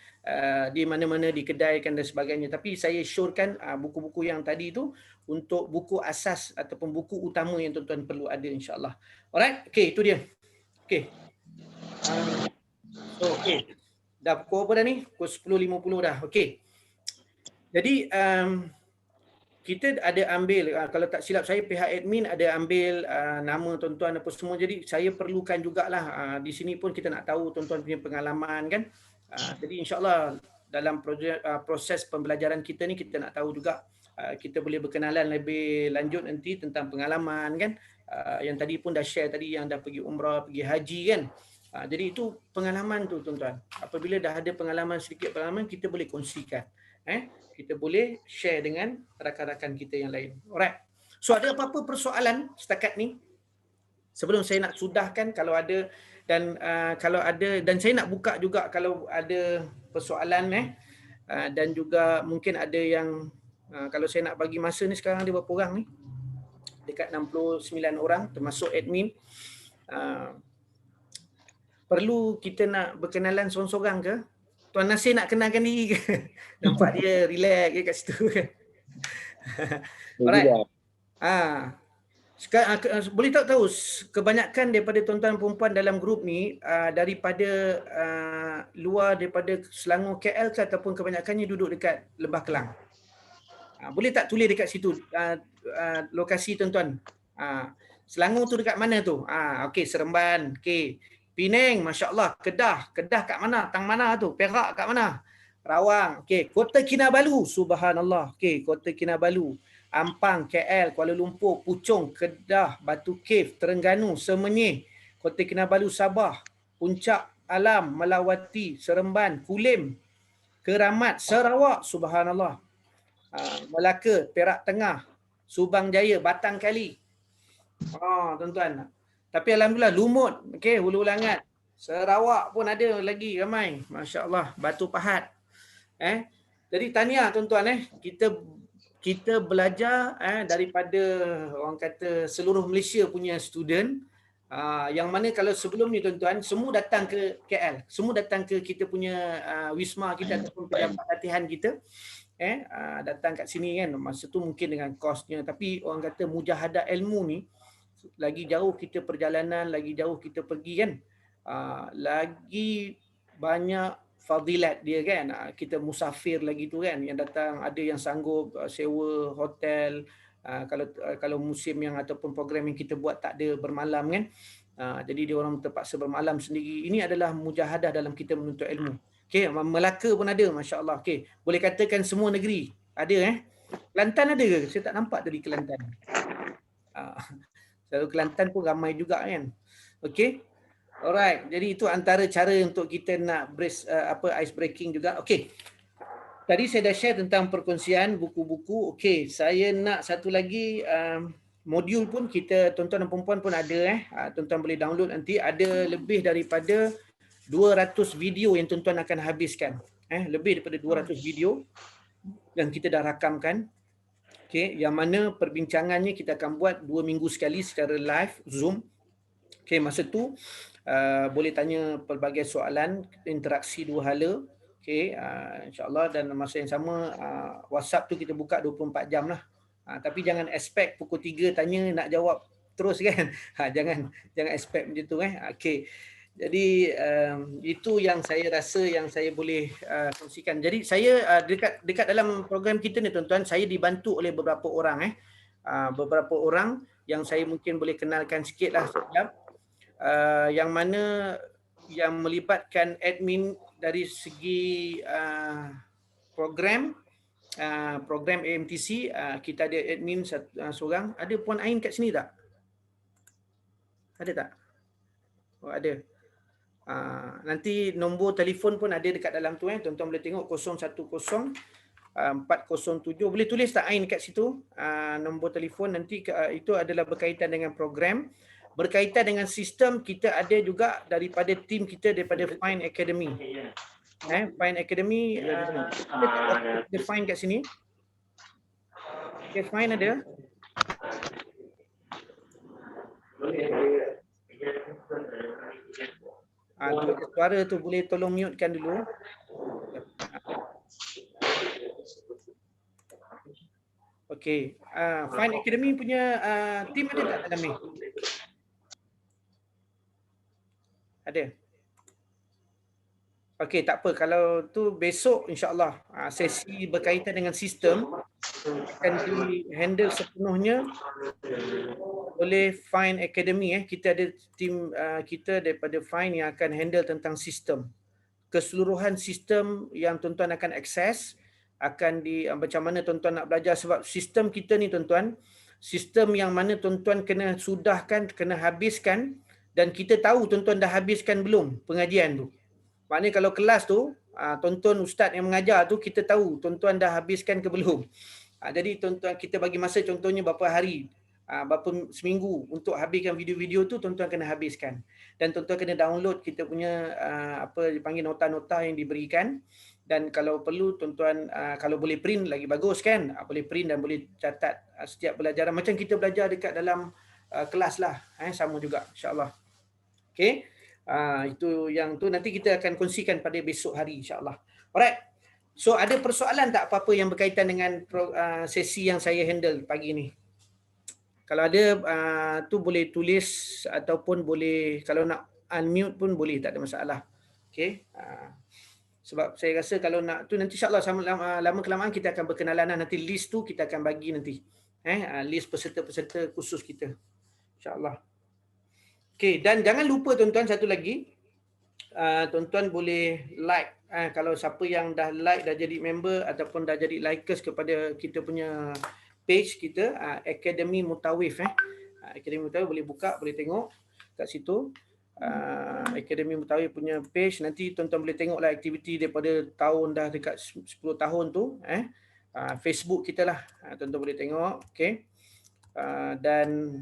di mana-mana di kedai dan sebagainya. Tapi saya syorkan buku-buku yang tadi tu untuk buku asas ataupun buku utama yang tuan-tuan perlu ada insya-Allah. Alright, okey, itu dia. Okey. Okey. Dah pukul apa dah ni? Pukul 10.50 dah. Okey. Jadi kita ada ambil, kalau tak silap saya pihak admin ada ambil nama tuan-tuan apa semua. Jadi saya perlukan jugalah di sini pun kita nak tahu tuan-tuan punya pengalaman kan. Jadi insyaAllah dalam proses pembelajaran kita ni kita nak tahu juga, kita boleh berkenalan lebih lanjut nanti tentang pengalaman kan. Yang tadi pun dah share tadi yang dah pergi umrah, pergi haji kan. Jadi itu pengalaman tu tuan-tuan. Apabila dah ada pengalaman, sedikit pengalaman, kita boleh kongsikan. Kita boleh share dengan rakan-rakan kita yang lain. Alright. So ada apa-apa persoalan setakat ni? Sebelum saya nak sudahkan, kalau ada, dan kalau ada, dan saya nak buka juga kalau ada persoalan dan juga mungkin ada yang kalau saya nak bagi masa ni, sekarang ada berapa orang ni? Dekat 69 orang termasuk admin. Perlu kita nak berkenalan seorang-seorang ke? Tuan Nasir nak kenalkan diri ke? Nampak dia relax je kat situ kan. Alright. Boleh tak tahu kebanyakan daripada tuan-tuan perempuan dalam grup ni daripada luar, daripada Selangor, KL ke, ataupun kebanyakannya duduk dekat Lembah Kelang? Boleh tak tulis dekat situ lokasi tuan-tuan? Selangor tu dekat mana tu? Okey, Seremban. Okey. Penang, Masya Allah. Kedah kat mana? Tang mana tu? Perak kat mana? Rawang. Okey. Kota Kinabalu. Subhanallah. Okey, Kota Kinabalu. Ampang, KL, Kuala Lumpur, Puchong, Kedah, Batu Cave, Terengganu, Semenyih, Kota Kinabalu, Sabah, Puncak, Alam, Melawati, Seremban, Kulim, Keramat, Sarawak. Subhanallah. Melaka, Perak Tengah, Subang Jaya, Batang Kali. Tuan-tuan. Tapi alhamdulillah Lumut, okey, Hulu Langat, Sarawak pun ada lagi ramai. Masya-Allah, Batu Pahat. Jadi tahniah tuan-tuan kita belajar daripada orang kata seluruh Malaysia punya student, yang mana kalau sebelum ni tuan-tuan semua datang ke KL, semua datang ke kita punya wisma kita ataupun pejabat latihan kita. Datang kat sini kan, masa tu mungkin dengan kosnya, tapi orang kata mujahadah ilmu ni lagi jauh kita perjalanan, lagi jauh kita pergi kan, lagi banyak fadilat dia kan. Kita musafir lagi tu kan, yang datang ada yang sanggup sewa hotel, kalau musim yang ataupun program yang kita buat tak ada bermalam kan, jadi dia orang terpaksa bermalam sendiri. Ini adalah mujahadah dalam kita menuntut ilmu. Okey, Melaka pun ada, Masya-Allah. Okey, boleh katakan semua negeri ada Kelantan ada ke? Saya tak nampak tadi Kelantan. Selalu Kelantan pun ramai juga kan. Okey. Alright. Jadi itu antara cara untuk kita nak ice breaking juga. Okey. Tadi saya dah share tentang perkongsian buku-buku. Okey, saya nak satu lagi modul pun kita, tuan-tuan dan perempuan pun ada tuan-tuan boleh download nanti. Ada lebih daripada 200 video yang tuan-tuan akan habiskan. Lebih daripada 200 video yang kita dah rakamkan. Okey, yang mana perbincangannya kita akan buat 2 minggu sekali secara live Zoom. Okey, masa tu boleh tanya pelbagai soalan, interaksi dua hala. Okey, insya-Allah, dan masa yang sama WhatsApp tu kita buka 24 jam lah. Tapi jangan expect pukul 3 tanya nak jawab terus kan. Jangan expect macam tu Okey. Jadi itu yang saya rasa yang saya boleh kongsikan. Jadi saya dekat dalam program kita ni tuan-tuan, saya dibantu oleh beberapa orang beberapa orang yang saya mungkin boleh kenalkan sikitlah sekejap. Yang mana yang melibatkan admin dari segi program AMTC. Kita ada admin seorang. Ada Puan Ain kat sini tak? Ada tak? Oh, ada. Nanti nombor telefon pun ada dekat dalam tu tuan-tuan boleh tengok 010 407. Boleh tulis tak Ain kat situ nombor telefon nanti. Itu adalah berkaitan dengan program, berkaitan dengan sistem. Kita ada juga daripada tim kita daripada Fine Academy. Fine Academy ada Fine kat sini. Okay, Fine ada. Suara tu boleh tolong mutekan dulu. Okey. Fine Academy punya team ada tak dalam ni? Ada. Okey, tak apa. Kalau tu besok insya-Allah sesi berkaitan dengan sistem akan di-handle sepenuhnya oleh Fine Academy. Kita ada tim kita daripada Fine yang akan handle tentang sistem. Keseluruhan sistem yang tuan-tuan akan akses akan macam mana tuan-tuan nak belajar, sebab sistem kita ni tuan-tuan, sistem yang mana tuan-tuan kena sudahkan, kena habiskan, dan kita tahu tuan-tuan dah habiskan belum pengajian tu. Maknanya kalau kelas tu tuan-tuan ustaz yang mengajar tu, kita tahu tuan-tuan dah habiskan ke belum. Jadi tuan-tuan kita bagi masa contohnya berapa hari, berapa seminggu untuk habiskan video-video tu, tuan-tuan kena habiskan. Dan tuan-tuan kena download kita punya apa dipanggil nota-nota yang diberikan, dan kalau perlu tuan-tuan kalau boleh print lagi bagus kan, boleh print dan boleh catat setiap pelajaran macam kita belajar dekat dalam kelas lah, sama juga insya-Allah. Okey. Itu yang tu nanti kita akan kongsikan pada besok hari insya-Allah. Alright. So ada persoalan tak apa-apa yang berkaitan dengan sesi yang saya handle pagi ni? Kalau ada tu boleh tulis ataupun boleh kalau nak unmute pun boleh, tak ada masalah. Okey. Sebab saya rasa kalau nak tu nanti insya-Allah lama kelamaan kita akan berkenalan, nanti list tu kita akan bagi nanti. List peserta-peserta khusus kita. Insya-Allah. Okey, dan jangan lupa tuan-tuan satu lagi, tuan-tuan boleh like. Kalau siapa yang dah like, dah jadi member ataupun dah jadi likers kepada kita punya page kita, Akademi Mutawif. Akademi Mutawif boleh buka, boleh tengok kat situ. Akademi Mutawif punya page, nanti tuan-tuan boleh tengoklah aktiviti daripada tahun dah dekat 10 tahun tu. Facebook kita lah, tuan-tuan boleh tengok. Okey. Dan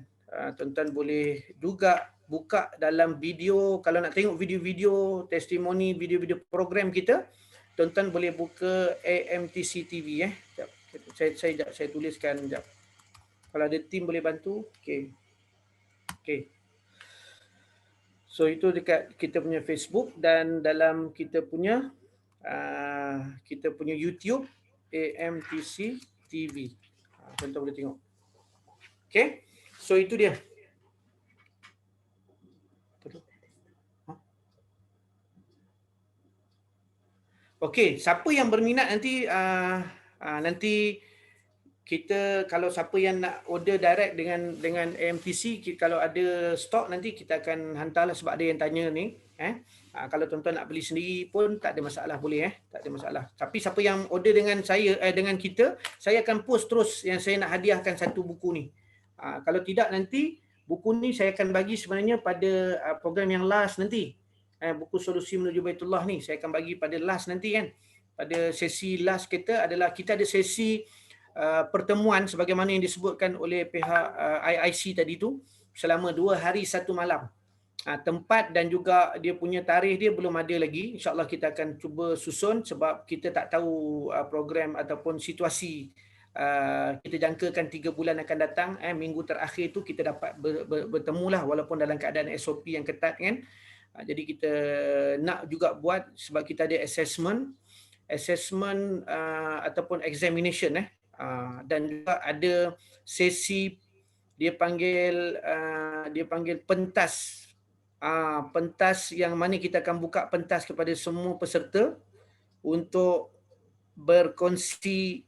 tuan-tuan boleh juga buka dalam video, kalau nak tengok video-video testimoni, video-video program kita, tuan-tuan boleh buka AMTC TV. Saya tuliskan sekejap. Kalau ada tim boleh bantu. Okey. So itu dekat kita punya Facebook, dan dalam kita punya YouTube AMTC TV. Tuan-tuan boleh tengok. Okey. So itu dia. Okey, siapa yang berminat nanti nanti kita, kalau siapa yang nak order direct dengan AMTC, kalau ada stok nanti kita akan hantarlah, sebab ada yang tanya ni. Kalau tuan-tuan nak beli sendiri pun tak ada masalah, boleh tak ada masalah. Tapi siapa yang order dengan saya dengan kita, saya akan post terus yang saya nak hadiahkan satu buku ni. Kalau tidak nanti buku ni saya akan bagi sebenarnya pada program yang last nanti. Buku Solusi Menuju Baitullah ni saya akan bagi pada last nanti kan. Pada sesi last kita adalah kita ada sesi pertemuan sebagaimana yang disebutkan oleh pihak IIC tadi tu, selama 2 hari 1 malam. Tempat dan juga dia punya tarikh dia belum ada lagi. InsyaAllah kita akan cuba susun, sebab kita tak tahu program ataupun situasi. Kita jangkakan 3 bulan akan datang. Minggu terakhir tu kita dapat bertemu lah, walaupun dalam keadaan SOP yang ketat kan. Jadi kita nak juga buat, sebab kita ada assessment ataupun examination dan juga ada sesi dia panggil pentas. Pentas yang mana kita akan buka pentas kepada semua peserta untuk berkongsi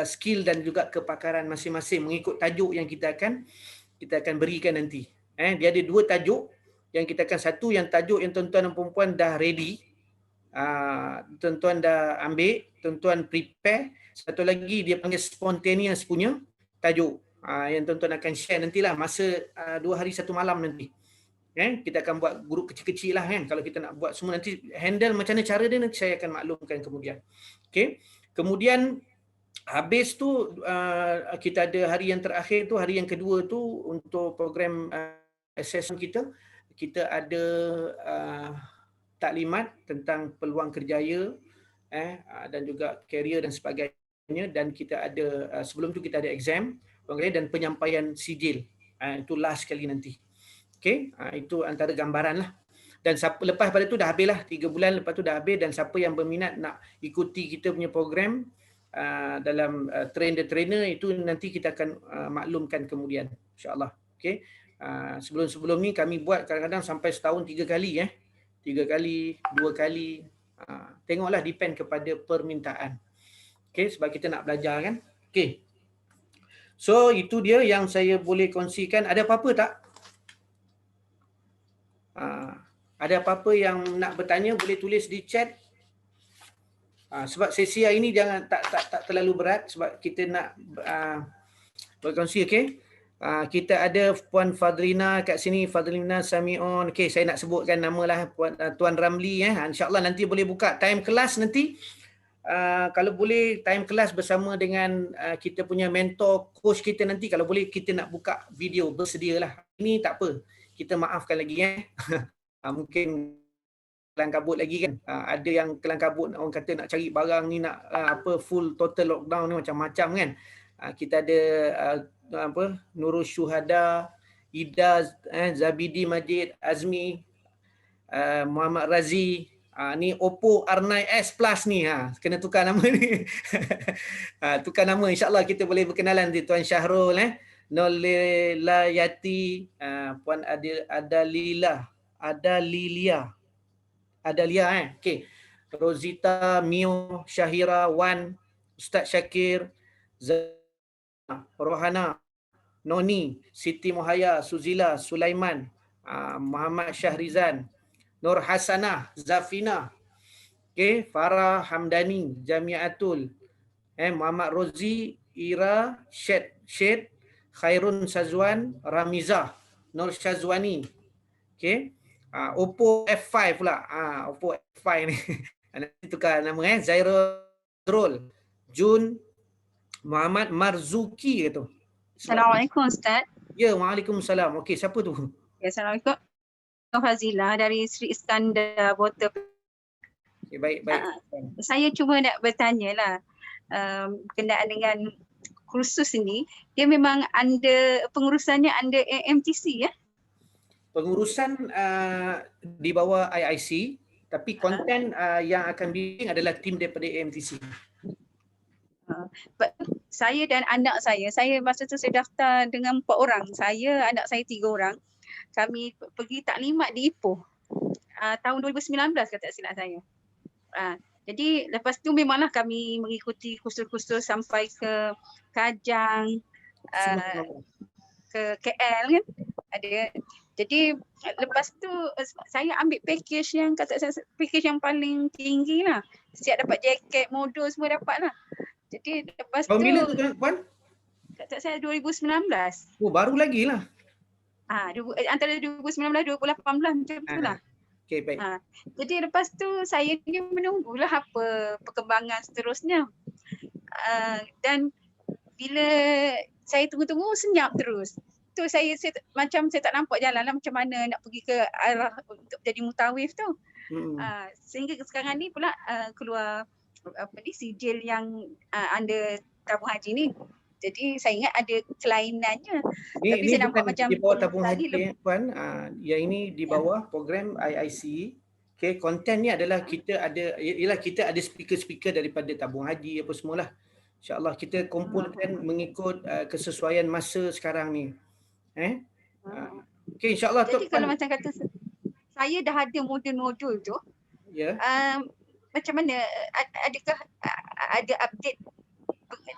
skill dan juga kepakaran masing-masing mengikut tajuk yang kita akan berikan nanti. Dia ada 2 tajuk yang kita akan, satu yang tajuk yang tuan-tuan dan puan-puan dah ready, tuan-tuan dah ambil, tuan-tuan prepare. Satu lagi dia panggil spontaneous punya tajuk, yang tuan-tuan akan share nantilah masa 2 hari 1 malam nanti. Kita akan buat grup kecil-kecil lah kan. Kalau kita nak buat semua nanti handle macam mana cara dia, nanti saya akan maklumkan kemudian. Okay. Kemudian habis tu kita ada hari yang terakhir tu, hari yang kedua tu untuk program assessment kita ada taklimat tentang peluang kerjaya dan juga career dan sebagainya, dan kita ada sebelum tu kita ada exam dan penyampaian sijil. Itu last kali nanti. Okey, itu antara gambaran lah. Dan lepas pada tu dah habis lah, 3 bulan lepas tu dah habis, dan siapa yang berminat nak ikuti kita punya program dalam trainer itu nanti kita akan maklumkan kemudian insya-Allah. Okey. Sebelum-sebelum ni kami buat kadang-kadang sampai setahun 3 kali 3 kali, 2 kali. Tengoklah depend kepada permintaan. Okey, sebab kita nak belajar kan. Okey. So itu dia yang saya boleh kongsikan. Ada apa-apa tak? Ada apa-apa yang nak bertanya boleh tulis di chat. Sebab sesi hari ini jangan tak terlalu berat sebab kita nak berkongsi, okey. Kita ada Puan Fadlina kat sini, Fadlina Samion. Okey, saya nak sebutkan namalah Tuan Ramli InsyaAllah nanti boleh buka time kelas nanti. Kalau boleh time kelas bersama dengan kita punya mentor coach kita nanti, kalau boleh kita nak buka video, bersedialah. Ini tak apa. Kita maafkan lagi mungkin kelang kabut lagi kan. Ada yang kelang kabut, orang kata nak cari barang ni nak full total lockdown ni macam-macam kan. Kita ada Nurul Syuhada, Ida, Zabidi Majid, Azmi, Muhammad Razi. Ni Oppo R9S Plus ni, kena tukar nama ni. Tukar nama, insyaAllah kita boleh berkenalan di Tuan Syahrul, Nolela Yati, Puan Adalia, okey. Rozita, Mio, Syahira, Wan, Ustaz Syakir, Rohana, Noni, Siti Mohaya, Suzila, Sulaiman, Muhammad Syahrizan, Nur Hasanah, Zafina, okay, Farah Hamdani, Jamiatul, Muhammad Rozi, Ira, Syed, Khairun Sazwan, Ramizah, Nur Syazwani, okay. Oppo F5 pula, Oppo F5 ni, nanti tukar nama Zairul, Jun, Muhammad Marzuki tu. Assalamualaikum Ustaz. Ya, waalaikumsalam. Okey, siapa tu? Ya, Assalamualaikum. Fazila dari Sri Iskandar Botol. Okay, baik. Saya cuma nak bertanya lah berkenaan dengan kursus ini, dia memang pengurusannya under AMTC ya? Pengurusan di bawah IIC, tapi konten yang akan bimbing adalah tim daripada AMTC. Saya dan anak saya masa tu saya daftar dengan 4 orang. Saya, anak saya 3 orang. Kami pergi taklimat di Ipoh tahun 2019 kalau tak silap saya. Jadi lepas tu memanglah kami mengikuti kursus-kursus sampai ke Kajang, ke KL kan. Jadi lepas tu saya ambil package yang package yang paling tinggi lah. Siap dapat jaket, modul semua dapat lah. Jadi lepas tu bila tu Puan? Kata saya 2019. Oh, baru lagi lah. Antara 2019 2018 macam tu lah. Okey, baik. Jadi lepas tu saya ni menunggulah apa perkembangan seterusnya. Dan bila saya tunggu-tunggu senyap terus. Tu saya macam saya tak nampak jalan lah macam mana nak pergi ke arah untuk jadi mutawif tu. Sehingga sekarang ni pula keluar sijil yang under tabung haji ni. Jadi saya ingat ada kelainannya. Tapi saya nampak macam di bawah tabung haji Puan. Yang ini di bawah program IIC. Okay, konten ni adalah kita ada speaker-speaker daripada tabung haji apa semualah. InsyaAllah kita kumpulkan mengikut kesesuaian masa sekarang ni. Okay, insyaAllah. Jadi kalau macam kata saya dah ada modul-modul tu, macam mana, adakah ada update?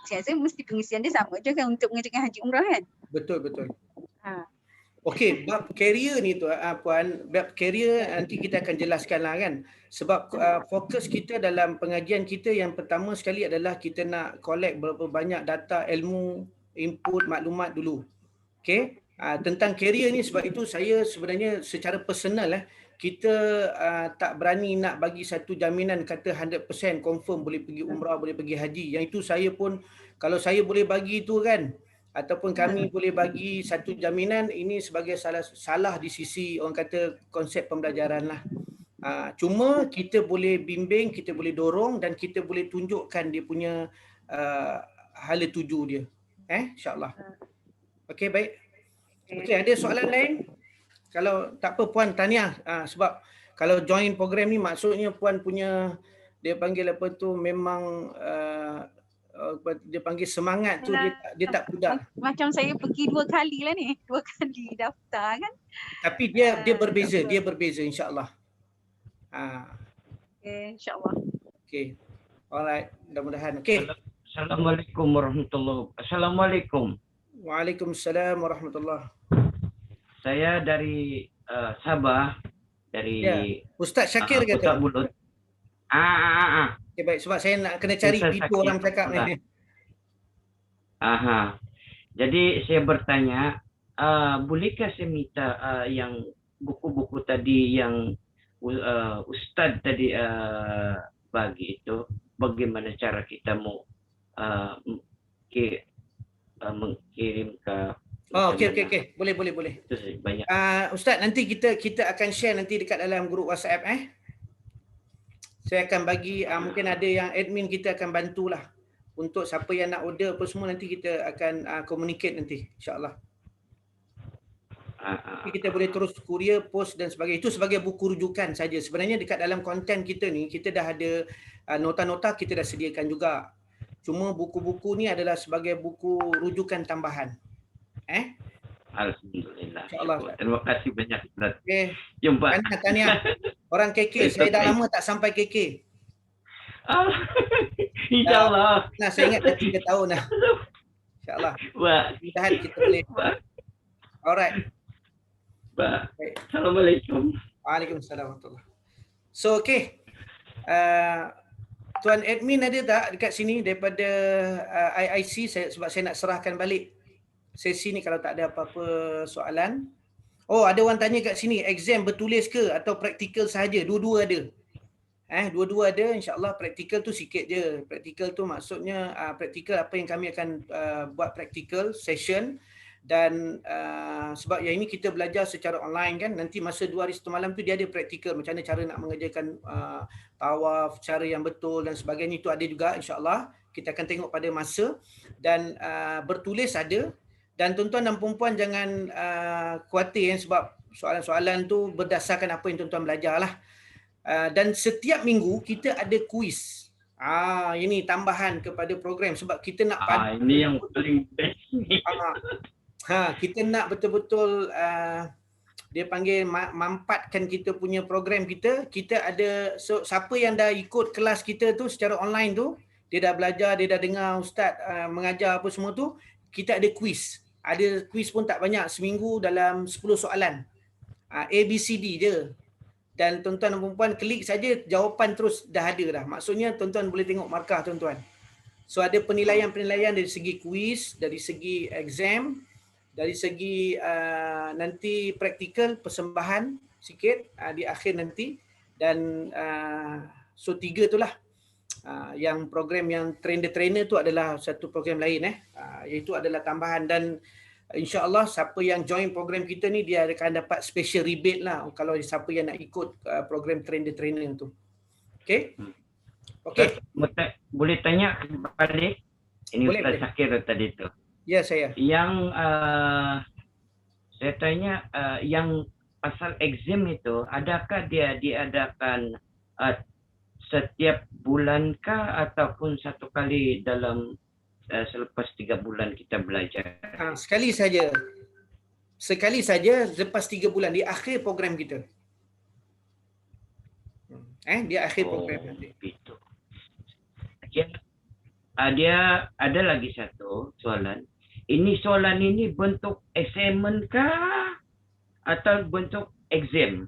Saya mesti pengisian dia sama je kan untuk mengerjakan haji umrah kan? Betul. Okey, bab carrier ni tu Puan, bab carrier nanti kita akan jelaskan lah kan. Sebab fokus kita dalam pengajian kita yang pertama sekali adalah kita nak collect berapa banyak data, ilmu, input, maklumat dulu. Okey, tentang carrier ni sebab itu saya sebenarnya secara personal kita tak berani nak bagi satu jaminan kata 100% confirm boleh pergi umrah, boleh pergi haji. Yang itu saya pun kalau saya boleh bagi itu kan, ataupun kami boleh bagi satu jaminan, ini sebagai salah di sisi orang kata konsep pembelajaran lah. Cuma kita boleh bimbing, kita boleh dorong dan kita boleh tunjukkan dia punya hala tuju dia. InsyaAllah. Okey, baik. Okey, ada soalan lain? Kalau tak apa Puan tahniah, sebab kalau join program ni maksudnya Puan punya dia panggil apa tu memang dia panggil semangat tu dia tak pudar. Macam saya pergi 2 kali lah ni, 2 kali daftar kan. Tapi dia berbeza, insya-Allah. Okay, insyaAllah. Okey. Alright, mudah-mudahan. Okey. Assalamualaikum warahmatullahi wabarakatuh. Assalamualaikum. Waalaikumsalam warahmatullahi. Saya dari Sabah, dari Ya. Ustaz Syakir Kota kata. Bulut. Okey, baik, sebab saya nak kena cari Ustaz video Syakir. orang cakap ni. Aha. Jadi saya bertanya, bolehkah saya minta yang buku-buku tadi yang Ustaz tadi bagi itu, bagaimana cara kita mau mengirim ke Okey. Boleh. itu saja, banyak. Ustaz, nanti kita akan share nanti dekat dalam grup WhatsApp Saya akan bagi mungkin ada yang admin kita akan bantulah untuk siapa yang nak order apa semua, nanti kita akan communicate nanti insya-Allah. Kita boleh terus courier, post dan sebagainya. Itu sebagai buku rujukan saja. Sebenarnya dekat dalam konten kita ni kita dah ada nota-nota, kita dah sediakan juga. Cuma buku-buku ni adalah sebagai buku rujukan tambahan. Alhamdulillah. InsyaAllah. Terima kasih banyak. Okey. Jumpa. Tahniah. Orang KK, saya dah lama tak sampai KK. InsyaAllah. Nah, saya ingat dah 3 tahun dah. InsyaAllah. Mudah-mudahan kita boleh. Alright. Assalamualaikum. Waalaikumsalam warahmatullahi. So, okey. Tuan admin ada tak dekat sini daripada IIC, sebab saya nak serahkan balik sesi ni kalau tak ada apa-apa soalan. Oh, ada orang tanya kat sini, exam bertulis ke atau praktikal sahaja? Dua-dua ada. Dua-dua ada, insya-Allah. Praktikal tu sikit je. Praktikal tu maksudnya praktikal apa yang kami akan buat praktikal session, dan sebab yang ini kita belajar secara online kan, nanti masa 2 hari 1 malam tu dia ada praktikal macam mana cara nak mengerjakan tawaf, cara yang betul dan sebagainya, itu ada juga insya-Allah. Kita akan tengok pada masa, dan bertulis ada. Dan tuan-tuan dan puan-puan jangan khawatir sebab soalan-soalan tu berdasarkan apa yang tuan-tuan belajar lah. Dan setiap minggu kita ada kuis. Ini tambahan kepada program sebab kita nak ini yang paling best. Kita nak betul-betul dia panggil mampatkan kita punya program kita. Kita ada siapa yang dah ikut kelas kita tu secara online tu, dia dah belajar, dia dah dengar ustaz mengajar apa semua tu, kita ada kuis. Ada kuis pun tak banyak, seminggu dalam 10 soalan. ABCD je. Dan tuan-tuan dan puan-puan klik saja, jawapan terus dah ada dah. Maksudnya tuan-tuan boleh tengok markah tuan-tuan. So ada penilaian-penilaian dari segi kuis, dari segi exam, dari segi nanti praktikal, persembahan sikit di akhir nanti. Dan so 3 itulah. Yang program yang trainer tu adalah satu program lain iaitu adalah tambahan, dan insya-Allah siapa yang join program kita ni dia akan dapat special rebate lah kalau siapa yang nak ikut program trainer tu. Okey? Okey. Boleh tanya balik? Ini Boleh, Ustaz Syakir tadi tu. Ya, saya. Yang saya tanya yang pasal exam itu, adakah dia diadakan setiap bulan kah ataupun satu kali dalam selepas 3 bulan kita belajar? Sekali saja. Sekali saja lepas 3 bulan di akhir program kita. Di akhir program nanti. Gitu. Dia ada lagi satu soalan. Ini soalan ini bentuk assignment kah atau bentuk exam?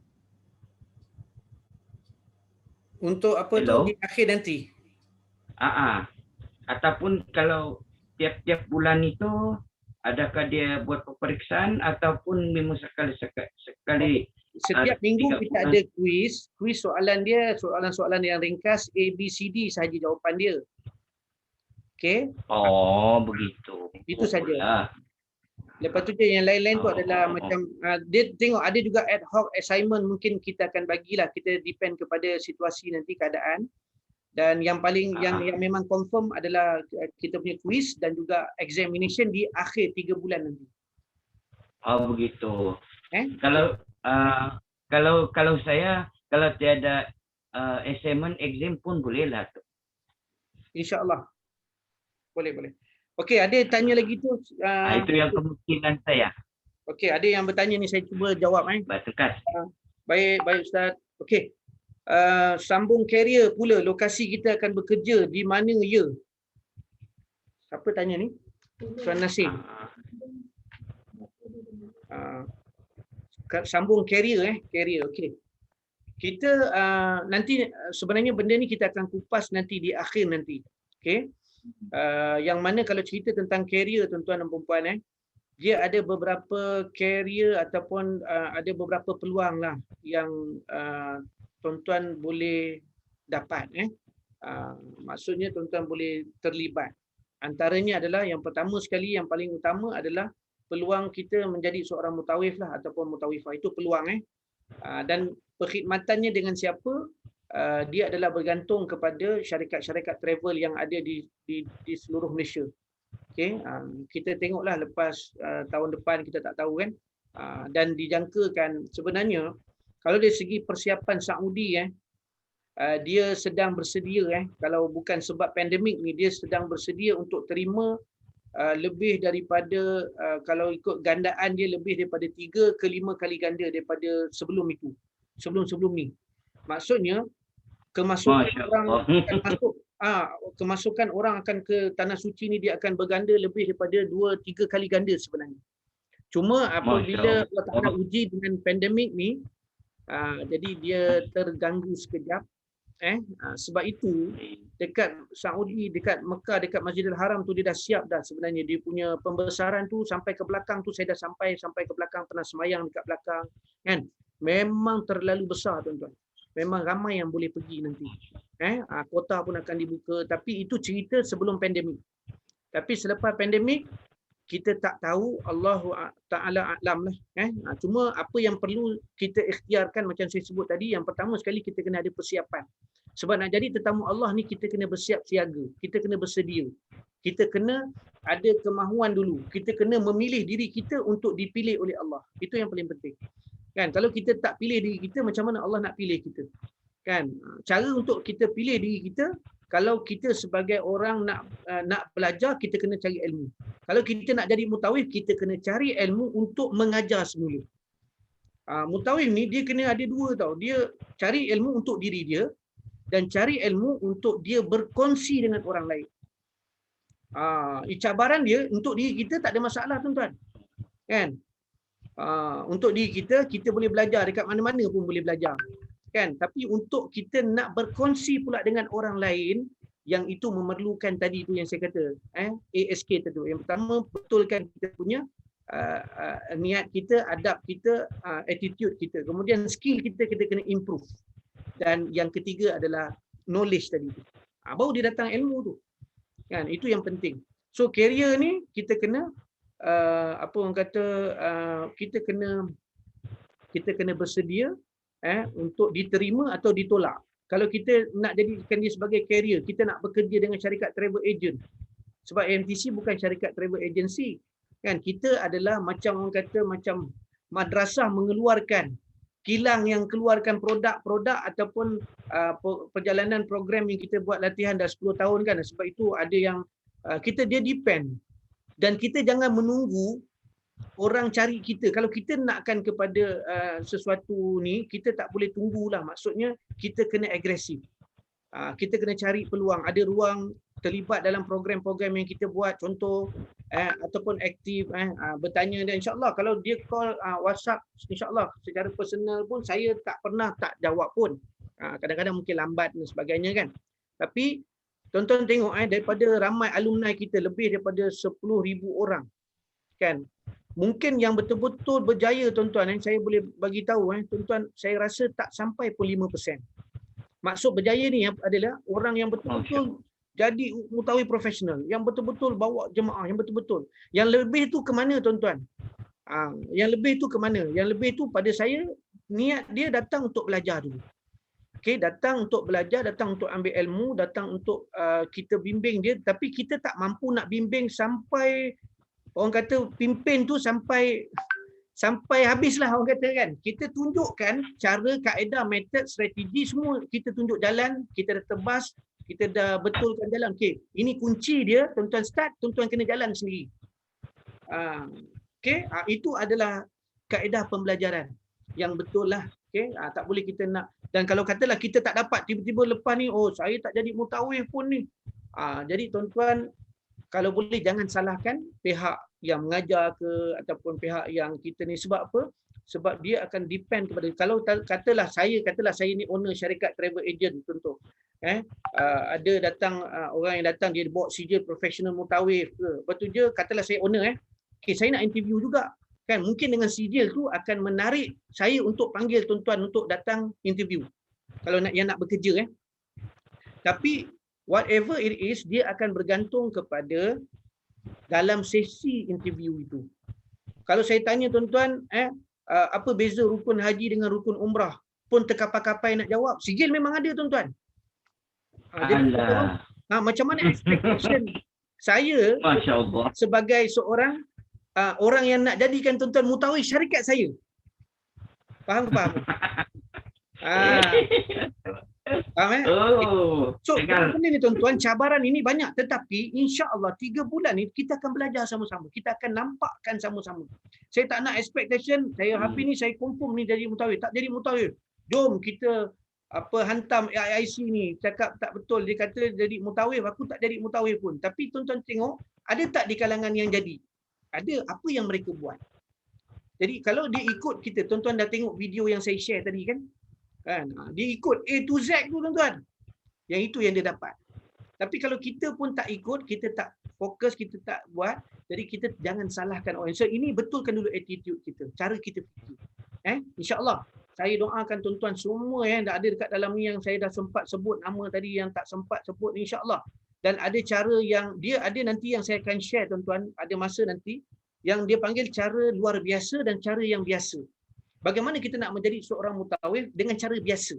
Untuk apa tu di akhir nanti? Ataupun kalau tiap-tiap bulan itu adakah dia buat peperiksaan ataupun memang sekali setiap minggu kita ada kuis soalan dia, soalan-soalan yang ringkas ABCD sahaja jawapan dia. Okey? Begitu. Itu saja. Lepas tu je yang lain-lain tu adalah macam dia tengok ada juga ad hoc assignment mungkin kita akan bagilah, kita depend kepada situasi nanti keadaan. Dan yang paling yang memang confirm adalah kita punya quiz dan juga examination di akhir 3 bulan nanti. Begitu. Kalau saya kalau tiada assignment exam pun bolehlah tu. Insya-Allah. Boleh. Okey, ada tanya lagi tu. Itu yang kemungkinan saya. Okey, ada yang bertanya ni, saya cuba jawab. Baik Ustaz. Okey. Sambung carrier pula, lokasi kita akan bekerja di mana ya? Siapa tanya ni? Tuan Nasir. Sambung carrier carrier, okey. Kita nanti sebenarnya benda ni kita akan kupas nanti di akhir nanti. Okey. Yang mana kalau cerita tentang carrier tuan-tuan dan puan-puan dia ada beberapa carrier ataupun ada beberapa peluang lah yang tuan-tuan boleh dapat maksudnya tuan-tuan boleh terlibat. Antaranya adalah yang pertama sekali, yang paling utama adalah peluang kita menjadi seorang mutawif lah ataupun mutawifah. Itu peluang dan perkhidmatannya dengan siapa dia adalah bergantung kepada syarikat-syarikat travel yang ada di seluruh Malaysia. Okey, kita tengoklah lepas tahun depan kita tak tahu kan, dan dijangkakan sebenarnya kalau dari segi persiapan Saudi dia sedang bersedia kalau bukan sebab pandemik ni, dia sedang bersedia untuk terima lebih daripada kalau ikut gandaan dia lebih daripada 3 ke 5 kali ganda daripada sebelum itu. Sebelum ni. Maksudnya kemasukan orang akan masuk kemasukan orang akan ke tanah suci ni dia akan berganda lebih daripada 2-3 kali ganda sebenarnya. Cuma apabila Allah Taala uji dengan pandemik ni jadi dia terganggu sekejap. Sebab itu dekat Saudi, dekat Mekah, dekat Masjidil Haram tu dia dah siap dah sebenarnya. Dia punya pembesaran tu sampai ke belakang tu saya dah sampai ke belakang, pernah semayang dekat belakang kan. Memang terlalu besar tuan-tuan. Memang ramai yang boleh pergi nanti. Kota pun akan dibuka, tapi itu cerita sebelum pandemik. Tapi selepas pandemik kita tak tahu, Allah Ta'ala a'lam lah. Cuma apa yang perlu kita ikhtiarkan macam saya sebut tadi, yang pertama sekali kita kena ada persiapan. Sebab nak jadi tetamu Allah ni kita kena bersiap siaga, kita kena bersedia. Kita kena ada kemahuan dulu. Kita kena memilih diri kita untuk dipilih oleh Allah. Itu yang paling penting. Kan, kalau kita tak pilih diri kita, macam mana Allah nak pilih kita? Kan, cara untuk kita pilih diri kita, kalau kita sebagai orang nak belajar, kita kena cari ilmu. Kalau kita nak jadi mutawif, kita kena cari ilmu untuk mengajar semula. Mutawif ni dia kena ada dua tau. Dia cari ilmu untuk diri dia dan cari ilmu untuk dia berkongsi dengan orang lain. Cabaran dia untuk diri kita tak ada masalah tuan-tuan. Kan? Untuk diri kita boleh belajar dekat mana-mana pun boleh belajar. Kan? Tapi untuk kita nak berkongsi pula dengan orang lain, yang itu memerlukan tadi tu yang saya kata, ASK tu. Yang pertama, betulkan kita punya niat kita, adab kita, attitude kita. Kemudian skill kita kena improve. Dan yang ketiga adalah knowledge tadi tu. Baru dia datang ilmu tu. Kan? Itu yang penting. So career ni kita kena apa orang kata, kita kena bersedia untuk diterima atau ditolak. Kalau kita nak jadikan dia sebagai career, kita nak bekerja dengan syarikat travel agent. Sebab MTC bukan syarikat travel agency. Kan, kita adalah macam orang kata macam madrasah mengeluarkan kilang yang keluarkan produk-produk ataupun perjalanan program yang kita buat latihan dah 10 tahun kan. Sebab itu ada yang dia depend. Dan kita jangan menunggu orang cari kita. Kalau kita nakkan kepada sesuatu ni, kita tak boleh tunggulah. Maksudnya kita kena agresif. Kita kena cari peluang. Ada ruang terlibat dalam program-program yang kita buat, contoh ataupun aktif bertanya. Dan insyaAllah kalau dia call WhatsApp, insyaAllah secara personal pun saya tak pernah tak jawab pun. Kadang-kadang mungkin lambat dan sebagainya kan. Tapi tuan-tuan tengok daripada ramai alumni kita, lebih daripada 10,000 orang kan. Mungkin yang betul-betul berjaya tuan-tuan, saya boleh bagi tahu tuan-tuan, saya rasa tak sampai pun 5%. Maksud berjaya ni adalah orang yang betul-betul jadi mutawif profesional, yang betul-betul bawa jemaah, yang betul-betul. Yang lebih tu ke mana tuan-tuan? Yang lebih tu ke mana? Yang lebih tu pada saya, niat dia datang untuk belajar dulu. Okey, datang untuk belajar, datang untuk ambil ilmu, datang untuk kita bimbing dia, tapi kita tak mampu nak bimbing sampai orang kata pimpin tu sampai habislah orang kata kan. Kita tunjukkan cara, kaedah, metod, strategi semua kita tunjuk jalan, kita dah tebas, kita dah betulkan jalan. Okey, ini kunci dia, tuan-tuan start, tuan-tuan kena jalan sendiri. Okey, itu adalah kaedah pembelajaran yang betul lah. Okay? Tak boleh kita nak Dan kalau katalah kita tak dapat, tiba-tiba lepas ni, oh saya tak jadi mutawif pun ni. Jadi tuan-tuan, kalau boleh jangan salahkan pihak yang mengajar ke ataupun pihak yang kita ni. Sebab apa? Sebab dia akan depend kepada, kalau katalah saya ni owner syarikat travel agent contoh. Ada datang orang yang datang dia bawa sijil profesional mutawif ke. Lepas tu je katalah saya owner okay, saya nak interview juga. Kan mungkin dengan sijil tu akan menarik saya untuk panggil tuan-tuan untuk datang interview. Kalau yang nak bekerja Tapi whatever it is, dia akan bergantung kepada dalam sesi interview itu. Kalau saya tanya tuan-tuan, apa beza rukun haji dengan rukun umrah, pun terkapai-kapai nak jawab. Sijil memang ada tuan-tuan. Macam mana expectation saya sebagai seorang orang yang nak jadikan tuan-tuan mutawif syarikat saya. Faham? Faham So, benda ni tuan-tuan, cabaran ini banyak, tetapi insya-Allah 3 bulan ni kita akan belajar sama-sama. Kita akan nampakkan sama-sama. Saya tak nak expectation, saya Hafiz ni saya confirm ni jadi mutawif, tak jadi mutawif. Jom kita hantam AIC ni, cakap tak betul, dia kata jadi mutawif, aku tak jadi mutawif pun. Tapi tuan-tuan tengok, ada tak di kalangan yang jadi? Ada, apa yang mereka buat? Jadi kalau dia ikut kita, tuan-tuan dah tengok video yang saya share tadi kan? Dia ikut A to Z tu tuan-tuan. Yang itu yang dia dapat. Tapi kalau kita pun tak ikut, kita tak fokus, kita tak buat, jadi kita jangan salahkan orang. So ini betulkan dulu attitude kita, cara kita fikir. InsyaAllah saya doakan tuan-tuan semua yang dah ada dekat dalam ni, yang saya dah sempat sebut nama tadi, yang tak sempat sebut, insyaAllah. Dan ada cara yang dia ada nanti yang saya akan share tuan-tuan, ada masa nanti yang dia panggil cara luar biasa dan cara yang biasa. Bagaimana kita nak menjadi seorang mutawif dengan cara biasa.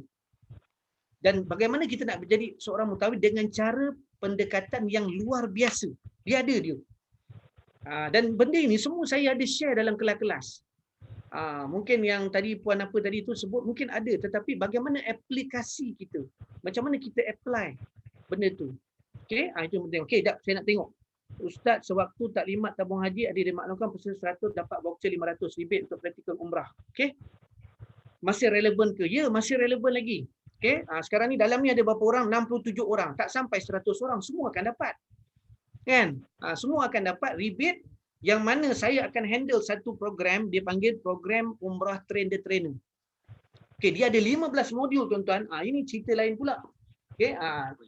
Dan bagaimana kita nak menjadi seorang mutawif dengan cara pendekatan yang luar biasa. Dia ada dia. Dan benda ini semua saya ada share dalam kelas-kelas. Mungkin yang tadi puan apa tadi tu sebut mungkin ada, tetapi bagaimana aplikasi kita, macam mana kita apply benda tu. Okey, itu penting. Okey, saya nak tengok ustaz sewaktu taklimat tabung haji ada dimaklumkan peserta 100 dapat voucher 500 rebate untuk praktikal umrah. Okey, masih relevan ke? Ya, masih relevan lagi. Okey, sekarang ni dalam ni ada berapa orang? 67 orang, tak sampai 100 orang, semua akan dapat kan. Semua akan dapat rebate, yang mana saya akan handle satu program, dia panggil program Umrah Trainer. Okey, dia ada 15 modul tuan-tuan. Ini cerita lain pula. Okey,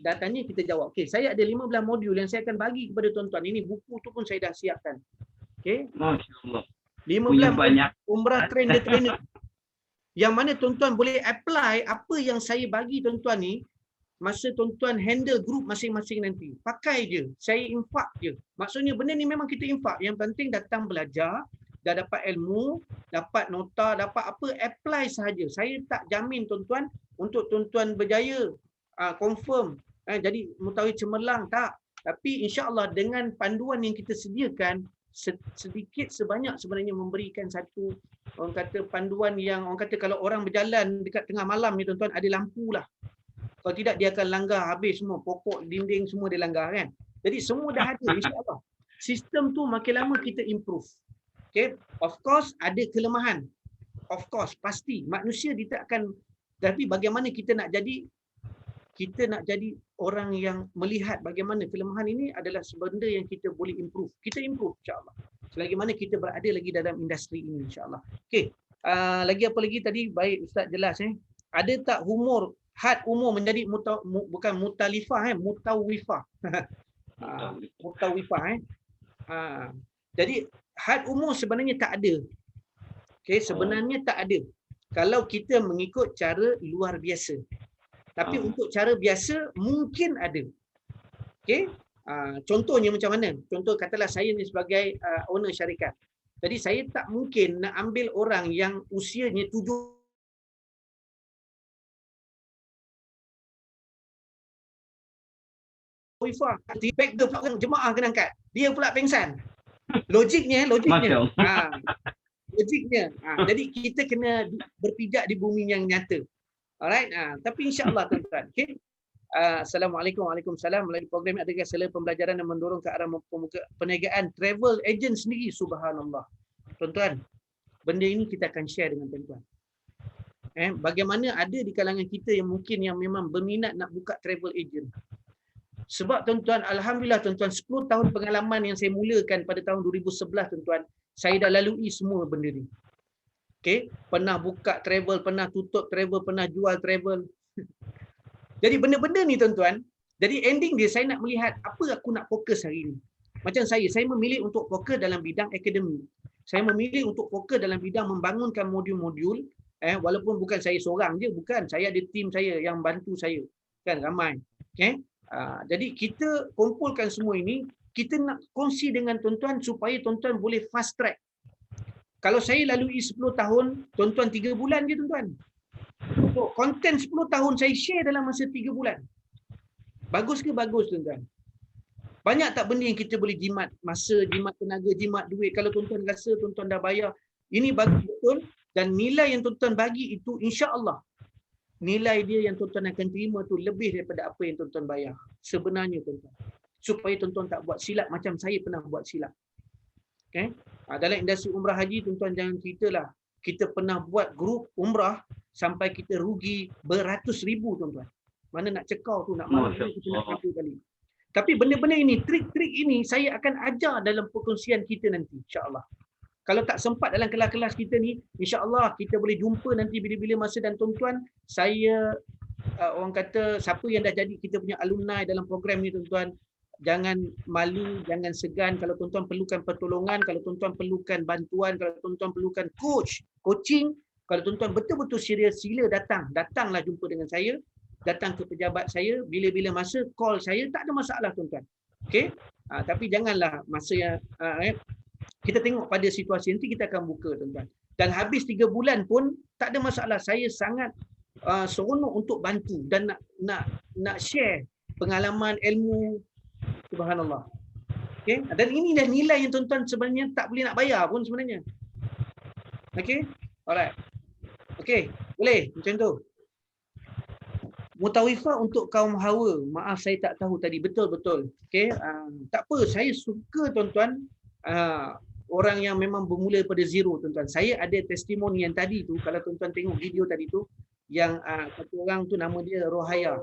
datanya kita jawab. Okey, saya ada 15 modul yang saya akan bagi kepada tuan-tuan. Ini buku tu pun saya dah siapkan. Okey. Masya-Allah. 15 banyak Umrah Trainer. Yang mana tuan-tuan boleh apply apa yang saya bagi tuan-tuan ni masa tuan-tuan handle grup masing-masing nanti. Pakai je. Saya infak je. Maksudnya benda ni memang kita infak. Yang penting datang belajar, dah dapat ilmu, dapat nota, dapat apa, apply sahaja. Saya tak jamin tuan-tuan untuk tuan-tuan berjaya confirm jadi mutawif cemerlang, tak. Tapi insya-Allah dengan panduan yang kita sediakan, sedikit sebanyak sebenarnya memberikan satu, orang kata panduan yang, orang kata kalau orang berjalan dekat tengah malam ni tuan-tuan, ada lampu lah. Kalau tidak dia akan langgar habis semua, pokok, dinding semua dia langgar kan. Jadi semua dah ada insya-Allah. Sistem tu makin lama kita improve. Okay, of course ada kelemahan. Of course, pasti manusia dia tak akan, tapi bagaimana kita nak jadi orang yang melihat bagaimana kelemahan ini adalah benda yang kita boleh improve. Kita improve insya-Allah. Selagi mana kita berada lagi dalam industri ini insya-Allah. Okey. Lagi apa lagi tadi? Baik Ustaz jelas Ada tak had umur menjadi bukan mutalifah mutawifah. Mutawifah Jadi had umur sebenarnya tak ada. Okey, sebenarnya tak ada. Kalau kita mengikut cara luar biasa. Tapi untuk cara biasa mungkin ada. Okey? Contohnya macam mana? Contoh katalah saya ni sebagai owner syarikat. Jadi saya tak mungkin nak ambil orang yang usianya 7 Wifah, back the jemaah kena angkat. Dia pula pengsan. Logiknya. Logiknya. Jadi kita kena berpijak di bumi yang nyata. Alright. Tapi insya-Allah tuan-tuan. Okey. Assalamualaikum, waalaikumsalam. Melalui program ini adakah selain pembelajaran yang mendorong ke arah perniagaan travel agent sendiri? Subhanallah. Tuan-tuan, benda ini kita akan share dengan tuan-tuan. Bagaimana ada di kalangan kita yang mungkin yang memang berminat nak buka travel agent. Sebab tuan-tuan, alhamdulillah tuan-tuan, 10 tahun pengalaman yang saya mulakan pada tahun 2011 tuan-tuan, saya dah lalui semua benda ni. Okey, pernah buka travel, pernah tutup travel, pernah jual travel. Jadi benda-benda ni tuan-tuan, jadi ending dia saya nak melihat apa aku nak fokus hari ni. Macam saya memilih untuk fokus dalam bidang akademik. Saya memilih untuk fokus dalam bidang membangunkan modul-modul, walaupun bukan saya seorang je, bukan. Saya ada tim saya yang bantu saya. Kan ramai. Okey. Jadi kita kumpulkan semua ini, kita nak kongsi dengan tuan-tuan supaya tuan-tuan boleh fast track. Kalau saya lalui 10 tahun, tuan-tuan 3 bulan je tuan-tuan. Untuk konten 10 tahun saya share dalam masa 3 bulan. Bagus ke? Bagus tuan-tuan. Banyak tak benda yang kita boleh jimat masa, jimat tenaga, jimat duit. Kalau tuan-tuan rasa tuan-tuan dah bayar, ini bagus betul. Dan nilai yang tuan-tuan bagi itu insya-Allah nilai dia yang tuan-tuan akan terima tu lebih daripada apa yang tuan-tuan bayar. Sebenarnya tuan-tuan. Supaya tuan-tuan tak buat silap macam saya pernah buat silap. Okay? Dalam industri umrah haji, tuan-tuan jangan ceritalah. Kita pernah buat grup umrah sampai kita rugi beratus ribu tuan-tuan. Mana nak cekau tu, nak mana kita nak satu kali. Tapi benda-benda ini, trik-trik ini saya akan ajar dalam perkongsian kita nanti, insya-Allah. Kalau tak sempat dalam kelas-kelas kita ni, insya-Allah kita boleh jumpa nanti bila-bila masa. Dan tuan-tuan, saya orang kata siapa yang dah jadi kita punya alumni dalam program ni tuan-tuan, jangan malu, jangan segan. Kalau tuan-tuan perlukan pertolongan, kalau tuan-tuan perlukan bantuan, kalau tuan-tuan perlukan coaching, kalau tuan-tuan betul-betul serius, sila datanglah jumpa dengan saya, datang ke pejabat saya, bila-bila masa call saya, tak ada masalah tuan-tuan. Okey? Tapi janganlah masa yang kita tengok pada situasi nanti kita akan buka tuan-tuan. Dan habis 3 bulan pun tak ada masalah. Saya sangat seronok untuk bantu dan nak share pengalaman, ilmu. Subhanallah. Okey, dan ini dah nilai yang tuan-tuan sebenarnya tak boleh nak bayar pun sebenarnya. Okey? Alright. Okey, boleh macam tu. Mutawifah untuk kaum hawa. Maaf saya tak tahu tadi. Betul. Okey, tak apa, saya suka tuan-tuan orang yang memang bermula pada zero tuan-tuan. Saya ada testimoni yang tadi tu, kalau tuan-tuan tengok video tadi tu, yang satu orang tu nama dia Rohaya.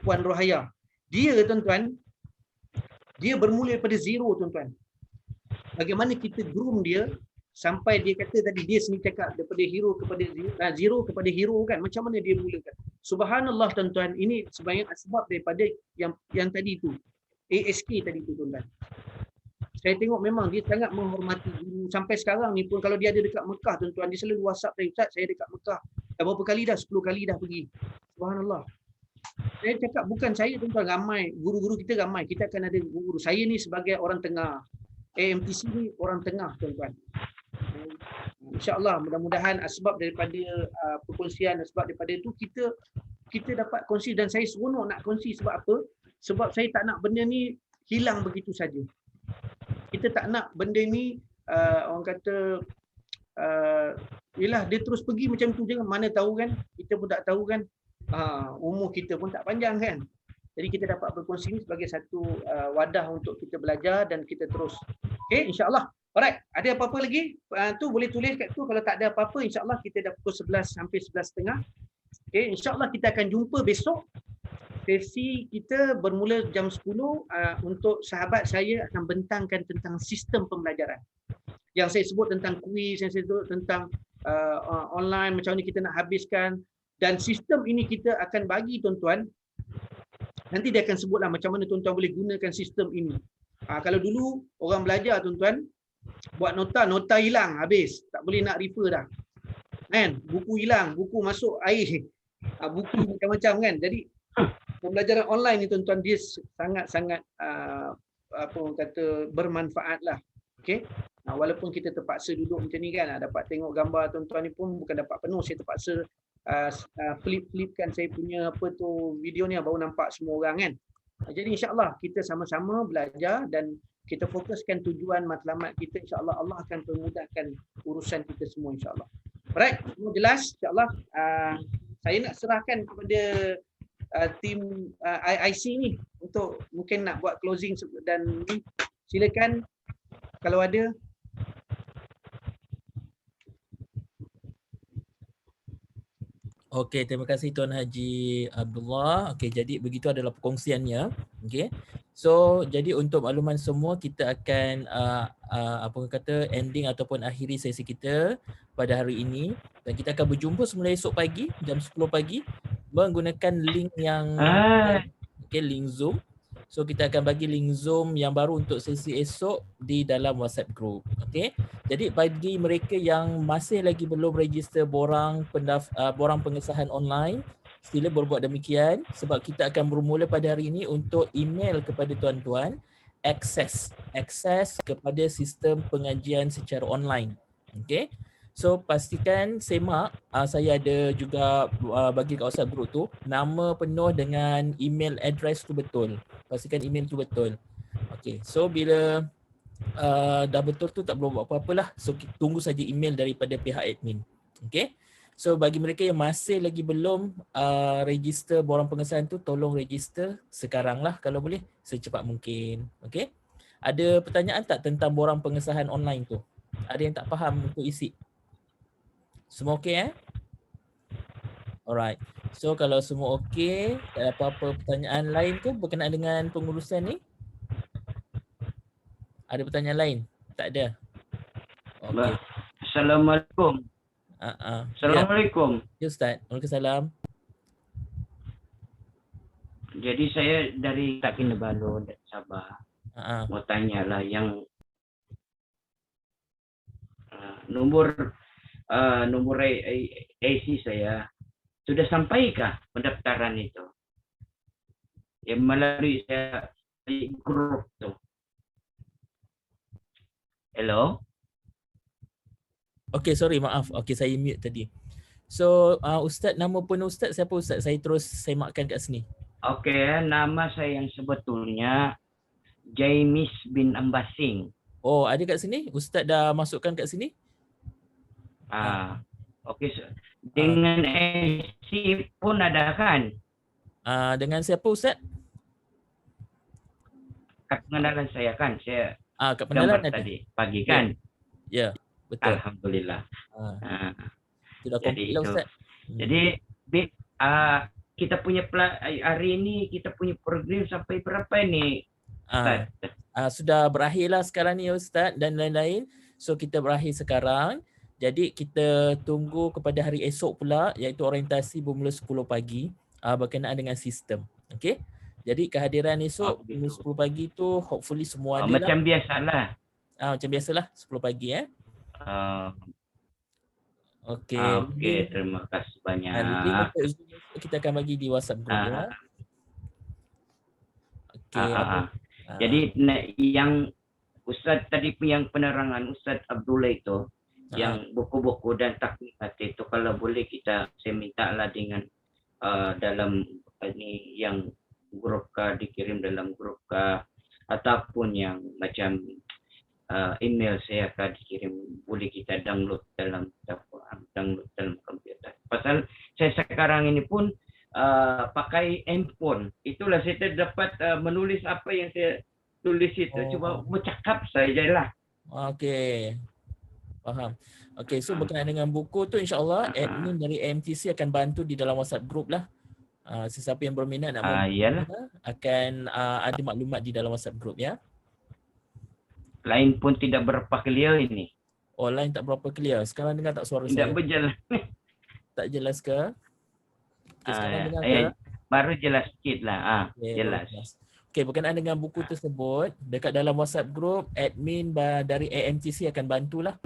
Puan Rohaya. Dia tuan-tuan, dia bermula pada zero tuan-tuan. Bagaimana kita groom dia sampai dia kata tadi, dia sendiri cakap daripada hero kepada zero kepada hero kan. Macam mana dia mulakan. Subhanallah tuan-tuan, ini sebenarnya sebab daripada yang tadi tu. ASK tadi tu tuan-tuan. Saya tengok memang dia sangat menghormati guru. Sampai sekarang ni pun kalau dia ada dekat Mekah tuan-tuan, dia selalu WhatsApp saya, Ustaz saya dekat Mekah. Dah berapa kali dah? 10 kali dah pergi. Subhanallah. Saya cakap bukan saya tuan-tuan, ramai guru-guru kita ramai. Kita akan ada guru. Saya ni sebagai orang tengah. AMTC ni orang tengah tuan-tuan. InsyaAllah mudah-mudahan sebab daripada perkongsian, sebab daripada itu kita dapat kongsi. Dan saya seronok nak kongsi sebab apa? Sebab saya tak nak benda ni hilang begitu saja. Kita tak nak benda ni orang kata yelah dia terus pergi macam tu je. Mana tahu kan, kita pun tak tahu kan, umur kita pun tak panjang kan. Jadi kita dapat berkongsi ni sebagai satu wadah untuk kita belajar dan kita terus. Okay, insyaAllah. Alright, ada apa-apa lagi? Tu boleh tulis kat tu. Kalau tak ada apa-apa, insyaAllah kita dah pukul 11 sampai 11.30. Okay, insyaAllah kita akan jumpa besok. Sesi kita bermula jam 10. Untuk sahabat saya akan bentangkan tentang sistem pembelajaran. Yang saya sebut tentang kuis, yang saya sebut tentang online, macam ni kita nak habiskan. Dan sistem ini kita akan bagi tuan-tuan. Nanti dia akan sebutlah macam mana tuan-tuan boleh gunakan sistem ini. Kalau dulu orang belajar tuan-tuan, buat nota hilang, habis. Tak boleh nak refer dah. Kan? Buku hilang, buku masuk air. Buku macam-macam kan. Jadi pembelajaran online ni tuan-tuan dia sangat-sangat apa orang kata bermanfaat lah. Okey. Walaupun kita terpaksa duduk macam ni kan, dapat tengok gambar tuan-tuan ni pun bukan dapat penuh, saya terpaksa flip-flipkan saya punya apa tu video ni baru nampak semua orang kan. Jadi insya-Allah kita sama-sama belajar dan kita fokuskan tujuan matlamat kita, insya-Allah Allah akan permudahkan urusan kita semua insya-Allah. Alright, semua jelas insya-Allah. Saya nak serahkan kepada tim IC ni untuk mungkin nak buat closing dan ni. Silakan kalau ada. Okey, terima kasih Tuan Haji Abdullah. Okey, jadi begitu adalah perkongsiannya. Okey. So, jadi untuk makluman semua kita akan apa orang kata ending ataupun akhiri sesi kita pada hari ini dan kita akan berjumpa semula esok pagi jam 10 pagi menggunakan link yang okey, link Zoom. So kita akan bagi link Zoom yang baru untuk sesi esok di dalam WhatsApp group. Okey. Jadi bagi mereka yang masih lagi belum register borang borang pengesahan online, sila berbuat demikian sebab kita akan bermula pada hari ini untuk email kepada tuan-tuan akses kepada sistem pengajian secara online. Okey. So pastikan semak, saya ada juga bagi kat WhatsApp group tu nama penuh dengan email address tu betul. Pastikan email tu betul. Okey. So bila dah betul tu tak perlu buat apa-apa lah. So tunggu saja email daripada pihak admin. Okay. So bagi mereka yang masih lagi belum register borang pengesahan tu, tolong register sekarang lah kalau boleh, secepat mungkin. Okay. Ada pertanyaan tak tentang borang pengesahan online tu? Ada yang tak faham untuk isi? Semua okey Alright. So kalau semua okey, tak ada apa-apa pertanyaan lain ke berkenaan dengan pengurusan ni? Ada pertanyaan lain? Tak ada? Okey. Assalamualaikum. Assalamualaikum. Ya Ustaz. Waalaikumsalam. Jadi saya dari Tak Kinabalu dan Sabah. Mau tanya lah yang nomor IC saya sudah sampaikah pendaftaran itu? Yang melalui saya grup tu. Hello? Okey, sorry, maaf. Okey, saya mute tadi. So, Ustaz, nama penuh Ustaz siapa Ustaz? Saya terus semakkan kat sini. Okey, nama saya yang sebetulnya Jaimis bin Ambasing. Oh, ada kat sini? Ustaz dah masukkan kat sini? Okey, dengan IC pun ada kan? Dengan siapa Ustaz? Kat pengenalan saya kan, saya kat pengenalan tadi pagi kan? Ya, betul. Alhamdulillah. Sudah komplit lah Ustaz. Jadi kita punya hari ini kita punya program sampai berapa ini? Sudah berakhirlah sekarang ni Ustaz dan lain-lain. So kita berakhir sekarang. Jadi kita tunggu kepada hari esok pula iaitu orientasi bermula 10 pagi berkenaan dengan sistem. Okey. Jadi kehadiran esok 10 pagi tu hopefully semua ada macam biasalah. Macam biasalah 10 pagi Okey. Okey, terima kasih banyak. Link untuk Zoom kita akan bagi di WhatsApp group ya. Okey. Jadi yang Ustaz tadi yang penerangan Ustaz Abdullah itu yang buku-buku dan takmimat itu kalau boleh saya minta lah dengan dalam ini yang grup dikirim dalam grup ataupun yang macam email saya dikirim, boleh kita download dalam komputer. Pasal saya sekarang ini pun pakai handphone. Itulah saya dapat menulis apa yang saya tulis itu. Cuma bercakap saja lah. Okey. Faham. Okey, so berkenaan dengan buku tu insya-Allah admin dari AMTC akan bantu di dalam WhatsApp group lah. Sesiapa yang berminat nak akan ada maklumat di dalam WhatsApp group ya. Lain pun tidak berapa clear ini. Oh, lain tak berapa clear. Sekarang dengar tak suara saya? Tidak berjelas. Tak jelas ke? Okay, sekarang dengar ke? Baru jelas sikit lah. Jelas. Okey, berkenaan dengan buku tersebut, dekat dalam WhatsApp group, admin dari AMTC akan bantulah.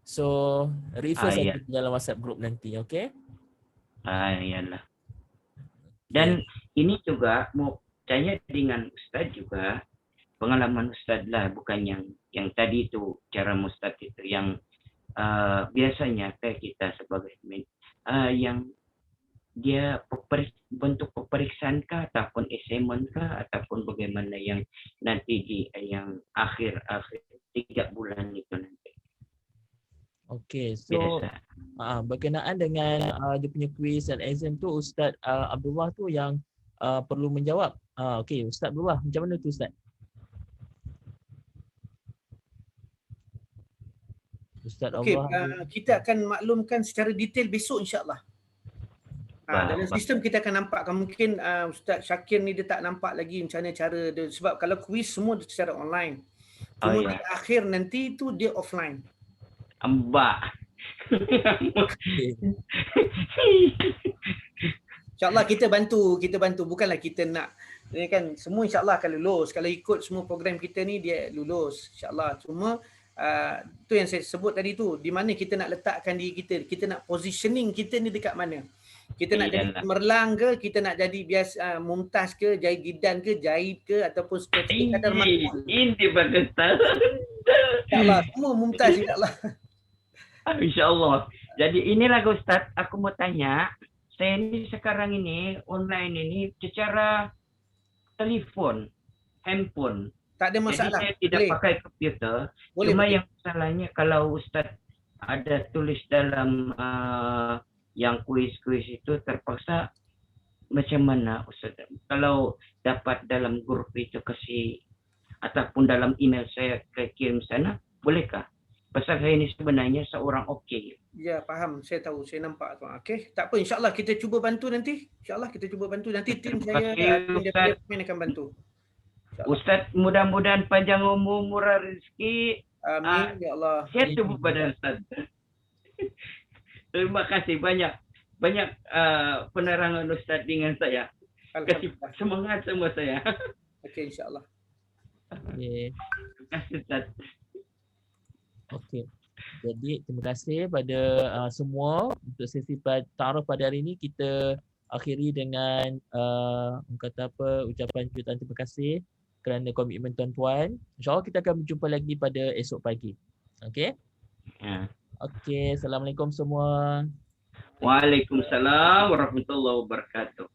So, refer saja di dalam WhatsApp group nanti, okey? Iyalah. Dan ini juga mau tanya dengan Ustaz juga, pengalaman Ustaz lah, bukan yang tadi itu cara Ustaz itu yang biasanya kayak kita sebagai admin yang dia bentuk peperiksaan kah ataupun assessment kah ataupun bagaimana yang nanti di yang akhir 3 bulan itu nanti. Okey, so berkenaan dengan dia punya quiz dan exam tu Ustaz Abdullah tu yang perlu menjawab. Okey, Ustaz Abdullah, macam mana tu Ustaz? Okey, kita akan maklumkan secara detail besok insya-Allah. Dalam sistem kita akan nampakkan mungkin Ustaz Syakir ni dia tak nampak lagi macam mana cara dia, sebab kalau kuis semua secara online. Cuma di akhir nanti tu dia offline. Ambak. InsyaAllah kita bantu. Bukanlah kita nak, ni kan semua insyaAllah akan lulus. Kalau ikut semua program kita ni dia lulus insyaAllah. Cuma tu yang saya sebut tadi tu, di mana kita nak letakkan diri kita nak positioning kita ni dekat mana. Kita nak jadi cemerlang ke, kita nak jadi biasa mumtaz ke, jahit gidan ke, jahit ke, ataupun spesifik kadar makmul. Ini Pakistan. InsyaAllah semua mumtaz insyaAllah. InsyaAllah. Jadi inilah Ustaz, aku mau tanya, saya ni sekarang ini online ini secara telefon, handphone. Tak ada masalah. Jadi saya tidak pakai komputer. Cuma yang masalahnya kalau Ustaz ada tulis dalam yang kuis-kuis itu terpaksa macam mana Ustaz? Kalau dapat dalam grup itu kasih ataupun dalam email saya kirim sana, bolehkah? Pasal saya ini sebenarnya seorang okey. Ya, faham. Saya tahu. Saya nampak tu. Okey. Tak apa. InsyaAllah kita cuba bantu nanti. InsyaAllah kita cuba bantu. Nanti tim saya akan bantu. Ustaz, mudah-mudahan panjang umur, murah rezeki. Amin. Ya Allah. Sihat tubuh badan Ustaz. Terima kasih banyak. Banyak penerangan Ustaz dengan saya. Kasih semangat sama saya. Okey, insyaAllah. Okey. Terima kasih Ustaz. Okey. Jadi terima kasih pada semua untuk sesi ta'aruf pada hari ini. Kita akhiri dengan kata apa, ucapan jutaan terima kasih kerana komitmen tuan-tuan. InsyaAllah kita akan berjumpa lagi pada esok pagi. Okey? Ya. Okey, Assalamualaikum semua. Waalaikumsalam warahmatullahi wabarakatuh.